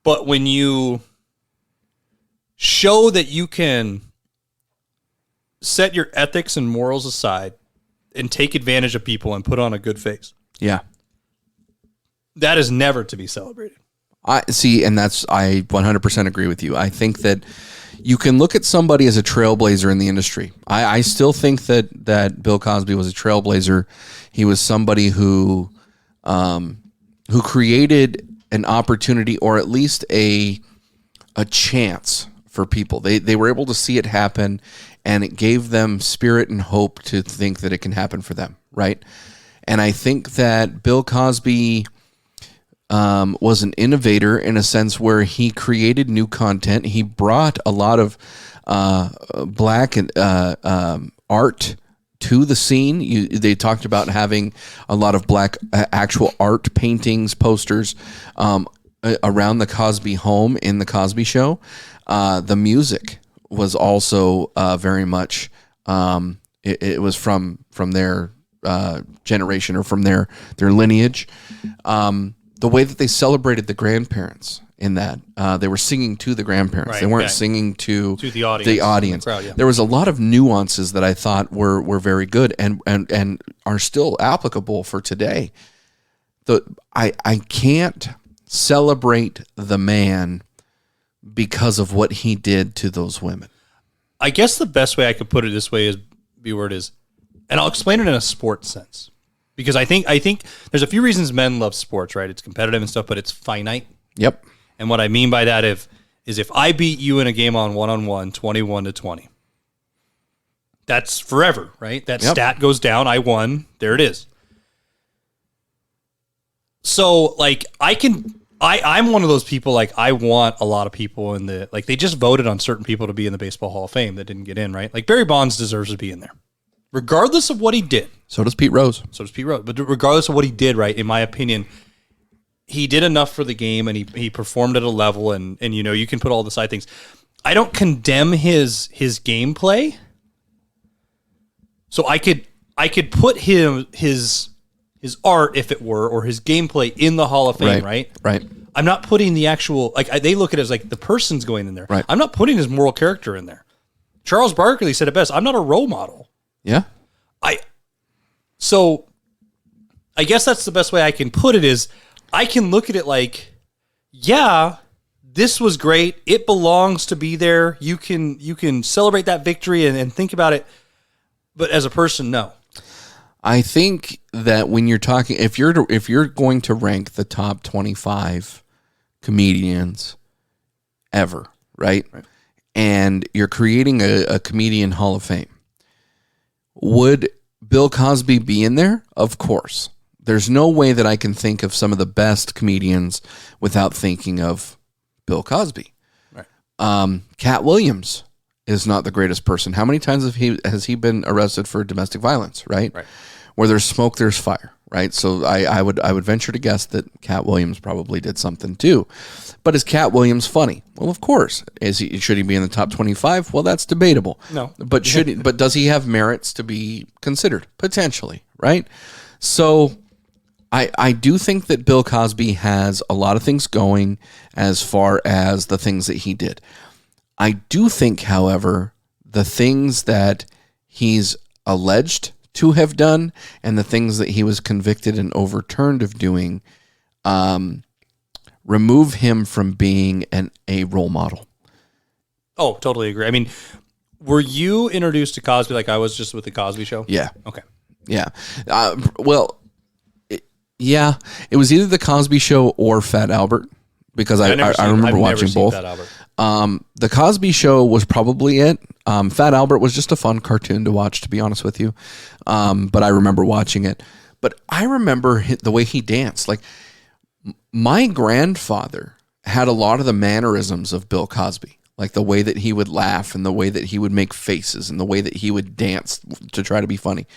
But when you show that you can set your ethics and morals aside and take advantage of people and put on a good face. Yeah. That is never to be celebrated. I see, and I 100% agree with you. I think that you can look at somebody as a trailblazer in the industry. I still think that Bill Cosby was a trailblazer. He was somebody who created an opportunity, or at least a chance for people. They were able to see it happen, and it gave them spirit and hope to think that it can happen for them, right? And I think that Bill Cosby was an innovator in a sense where he created new content. He brought a lot of black art to the scene. They talked about having a lot of black actual art paintings, posters around the Cosby home in the Cosby Show. The music was also very much it was from their generation or from their lineage. The way that they celebrated the grandparents in that, they were singing to the grandparents. Right, they weren't singing to the audience. The crowd, yeah. There was a lot of nuances that I thought were very good and are still applicable for today. I can't celebrate the man because of what he did to those women. I guess the best way I could put it this way is, B-word, is and I'll explain it in a sports sense, because I think there's a few reasons men love sports, right? It's competitive and stuff, but it's finite. Yep. And what I mean by that is if I beat you in a game on one-on-one, 21-20, that's forever, right? That stat goes down. I won. There it is. So, like, I'm one of those people, like, I want a lot of people in the, like, they just voted on certain people to be in the Baseball Hall of Fame that didn't get in, right? Like, Barry Bonds deserves to be in there, regardless of what he did. So does Pete Rose. But regardless of what he did, right, in my opinion, he did enough for the game, and he performed at a level, and you know, you can put all the side things. I don't condemn his gameplay. So I could put his art, if it were, or his gameplay in the Hall of Fame, right? Right. I'm not putting the actual, like, they look at it as like the person's going in there. Right. I'm not putting his moral character in there. Charles Barkley said it best. I'm not a role model. Yeah. So I guess that's the best way I can put it is I can look at it like, yeah, this was great. It belongs to be there. You can celebrate that victory and think about it. But as a person, no. I think that when you're talking, if you're going to rank the top 25 comedians ever, right? And you're creating a comedian Hall of Fame, would Bill Cosby be in there? Of course. There's no way that I can think of some of the best comedians without thinking of Bill Cosby. Right. Cat Williams is not the greatest person. How many times has he been arrested for domestic violence, right? Where there's smoke, there's fire, right? So I would venture to guess that Cat Williams probably did something too. But is Cat Williams funny? Well, of course. Should he be in the top 25? Well, that's debatable. No. But but does he have merits to be considered? Potentially, right? So I do think that Bill Cosby has a lot of things going as far as the things that he did. I do think, however, the things that he's alleged to have done and the things that he was convicted and overturned of doing remove him from being a role model. Oh, totally agree. I mean, were you introduced to Cosby like I was just with the Cosby Show? Yeah. Okay. Yeah. Yeah. It was either the Cosby Show or Fat Albert, because I remember watching both. Fat Albert. The Cosby Show was probably it. Fat Albert was just a fun cartoon to watch, to be honest with you. But I remember watching it. But I remember the way he danced. Like, my grandfather had a lot of the mannerisms of Bill Cosby, like the way that he would laugh and the way that he would make faces and the way that he would dance to try to be funny.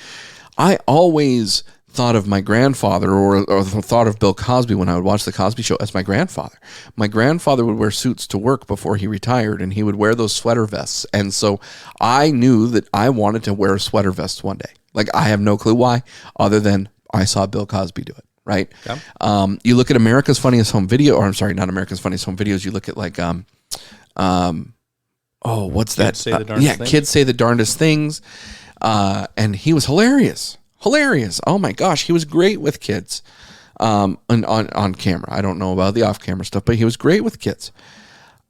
I always thought of my grandfather or thought of Bill Cosby when I would watch the Cosby Show as my grandfather. My grandfather would wear suits to work before he retired, and he would wear those sweater vests. And so I knew that I wanted to wear a sweater vest one day. Like, I have no clue why, other than I saw Bill Cosby do it. Right. Okay. You look at America's Funniest Home Video, or I'm sorry, not America's Funniest Home Videos. You look at like, what's that? Kids Say the Darndest Things. Kids Say the Darndest Things. And he was hilarious. Oh my gosh, he was great with kids on camera. I don't know about the off-camera stuff, but he was great with kids.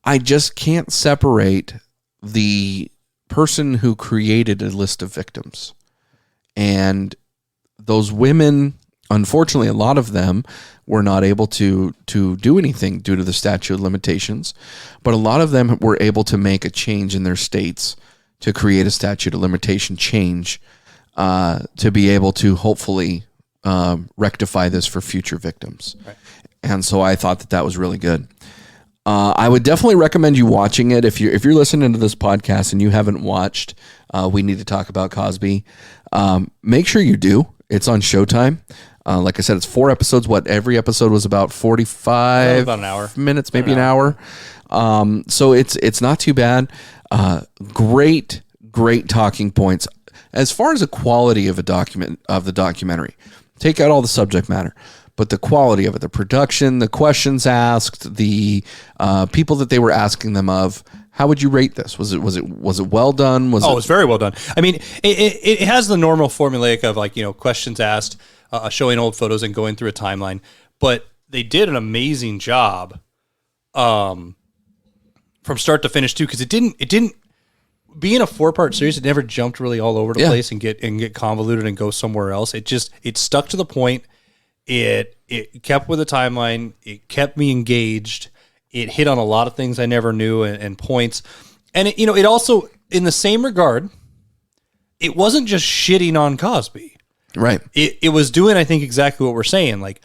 I just can't separate the person who created a list of victims. And those women, unfortunately, a lot of them were not able to do anything due to the statute of limitations, but a lot of them were able to make a change in their states to create a statute of limitation change to be able to hopefully rectify this for future victims. Right. And so I thought that was really good. I would definitely recommend you watching it. If you're listening to this podcast and you haven't watched We Need to Talk About Cosby, make sure you do. It's on Showtime. Like I said, it's 4 episodes. Every episode was about 45 about an hour. Minutes, maybe an hour. So it's not too bad. Great talking points. As far as the quality of the documentary, take out all the subject matter, but the quality of it, the production, the questions asked, the people that they were asking them of. How would you rate this? Was it well done? It's very well done. I mean, it has the normal formulaic of, like, questions asked, showing old photos and going through a timeline, but they did an amazing job from start to finish too, because it didn't being a 4-part series, it never jumped really all over the place and get convoluted and go somewhere else. It stuck to the point. It kept with the timeline. It kept me engaged. It hit on a lot of things I never knew and points. And it also, in the same regard, it wasn't just shitting on Cosby. Right. It was doing, I think, exactly what we're saying. Like,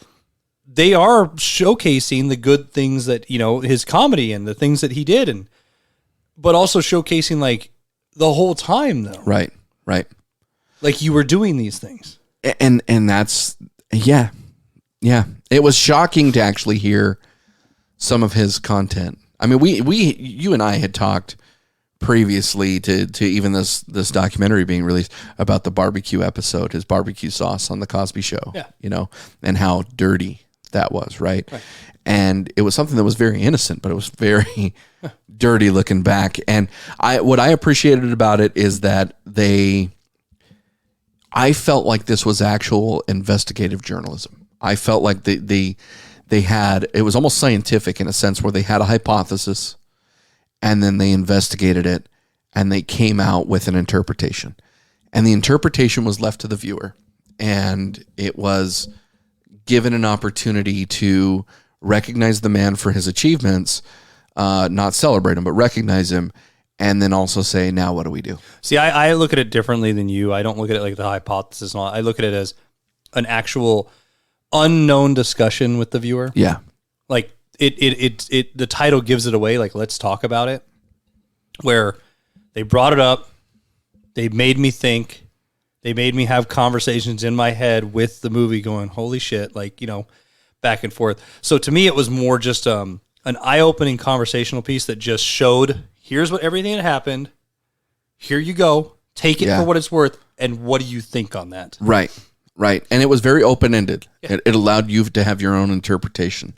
they are showcasing the good things that, his comedy and the things that he did, but also showcasing, like, the whole time, though. Right. Like, you were doing these things. And that's, yeah. It was shocking to actually hear some of his content. I mean, you and I had talked previously to even this documentary being released about the barbecue episode, his barbecue sauce on the Cosby Show, and how dirty that was, right? And it was something that was very innocent, but it was very dirty looking back. And what I appreciated about it is that I felt like this was actual investigative journalism. I felt like they had, it was almost scientific in a sense where they had a hypothesis and then they investigated it and they came out with an interpretation. And the interpretation was left to the viewer. And it was given an opportunity to recognize the man for his achievements, not celebrate him, but recognize him, and then also say, now what do we do? See, I look at it differently than you. I don't look at it like the hypothesis and all. I look at it as an actual unknown discussion with the viewer. Yeah. Like, the title gives it away, like, let's talk about it, where they brought it up, they made me think, they made me have conversations in my head with the movie going, holy shit, like, back and forth. So to me, it was more just an eye-opening conversational piece that just showed, here's what everything that happened, here you go, take it for what it's worth, and what do you think on that? Right. And it was very open-ended. Yeah. It allowed you to have your own interpretation.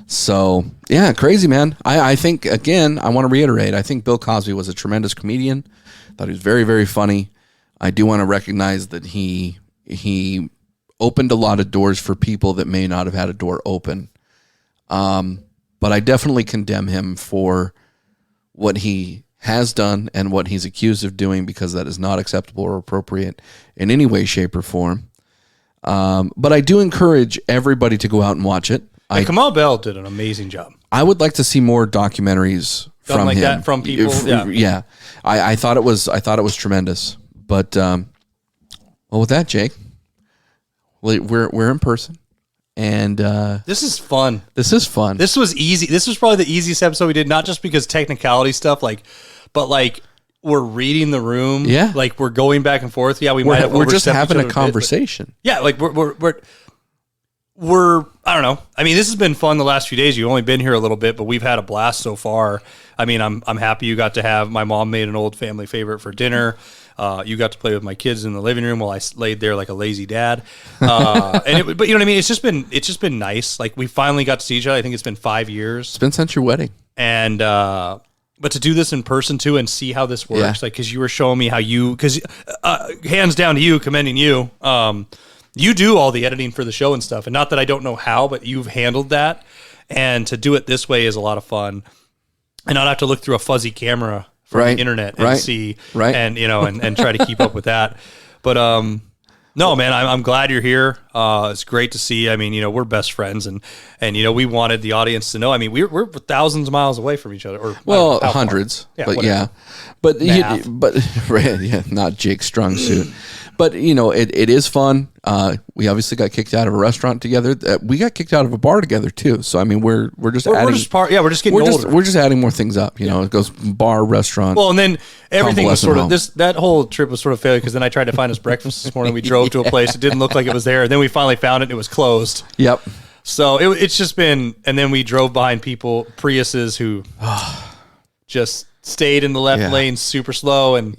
So, yeah, crazy, man. I think, again, I want to reiterate, I think Bill Cosby was a tremendous comedian. Thought he was very, very funny. I do want to recognize that he opened a lot of doors for people that may not have had a door open. But I definitely condemn him for what he has done and what he's accused of doing, because that is not acceptable or appropriate in any way, shape, or form. But I do encourage everybody to go out and watch it. Kamau Bell did an amazing job. I would like to see more documentaries from him. That from people. Yeah. I thought it was tremendous. But well, with that, Jake, we're in person, and this is fun. This was easy. This was probably the easiest episode we did, not just because technicality stuff, but we're reading the room. Yeah, like we're going back and forth. Yeah, we're just having a conversation. Yeah, like we're I don't know. I mean, this has been fun the last few days. You've only been here a little bit, but we've had a blast so far. I mean, I'm happy you got to have, my mom made an old family favorite for dinner. You got to play with my kids in the living room while I laid there like a lazy dad. But you know what I mean? It's just been nice. Like, we finally got to see each other. I think it's been 5 years. It's been since your wedding. And, but to do this in person too and see how this works, like, cause you were showing me how cause hands down to you, commending you, you do all the editing for the show and stuff. And not that I don't know how, but you've handled that. And to do it this way is a lot of fun. And not have to look through a fuzzy camera from the internet and see, and and try to keep up with that. But no, man, I'm glad you're here. It's great to see. I mean, we're best friends, and we wanted the audience to know. I mean, we're thousands of miles away from each other, or hundreds. Yeah, but whatever. but not Jake's strong suit. But it is fun. We obviously got kicked out of a restaurant together. We got kicked out of a bar together too. So I mean, we're just getting older. We're just adding more things up. It goes bar, restaurant. Well, and then everything was sort of that whole trip was sort of failure, because then I tried to find us breakfast this morning. We drove to a place, it didn't look like it was there. And then we finally found it and it was closed. Yep. So it's just been, and then we drove behind Priuses who just stayed in the left lane super slow, and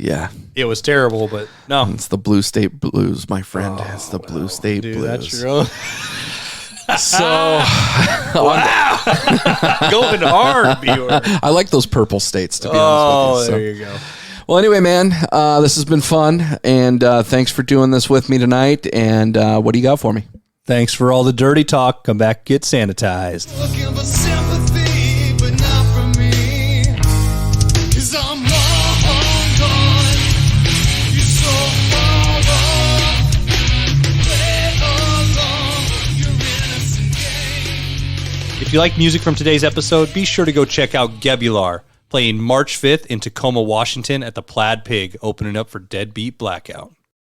it was terrible. But no, it's the Blue State Blues, my friend. It's the Blue State Blues. That's true. So wow, going hard, viewer. I like those purple states, to be honest with you. There you go. Well, anyway, man, this has been fun, and thanks for doing this with me tonight. And what do you got for me? Thanks for all the dirty talk. Come back, get sanitized. Looking for sympathy, but not from me. 'Cause I'm long you like music from today's episode, be sure to go check out Gebular, playing March 5th in Tacoma, Washington at the Plaid Pig, opening up for Deadbeat Blackout.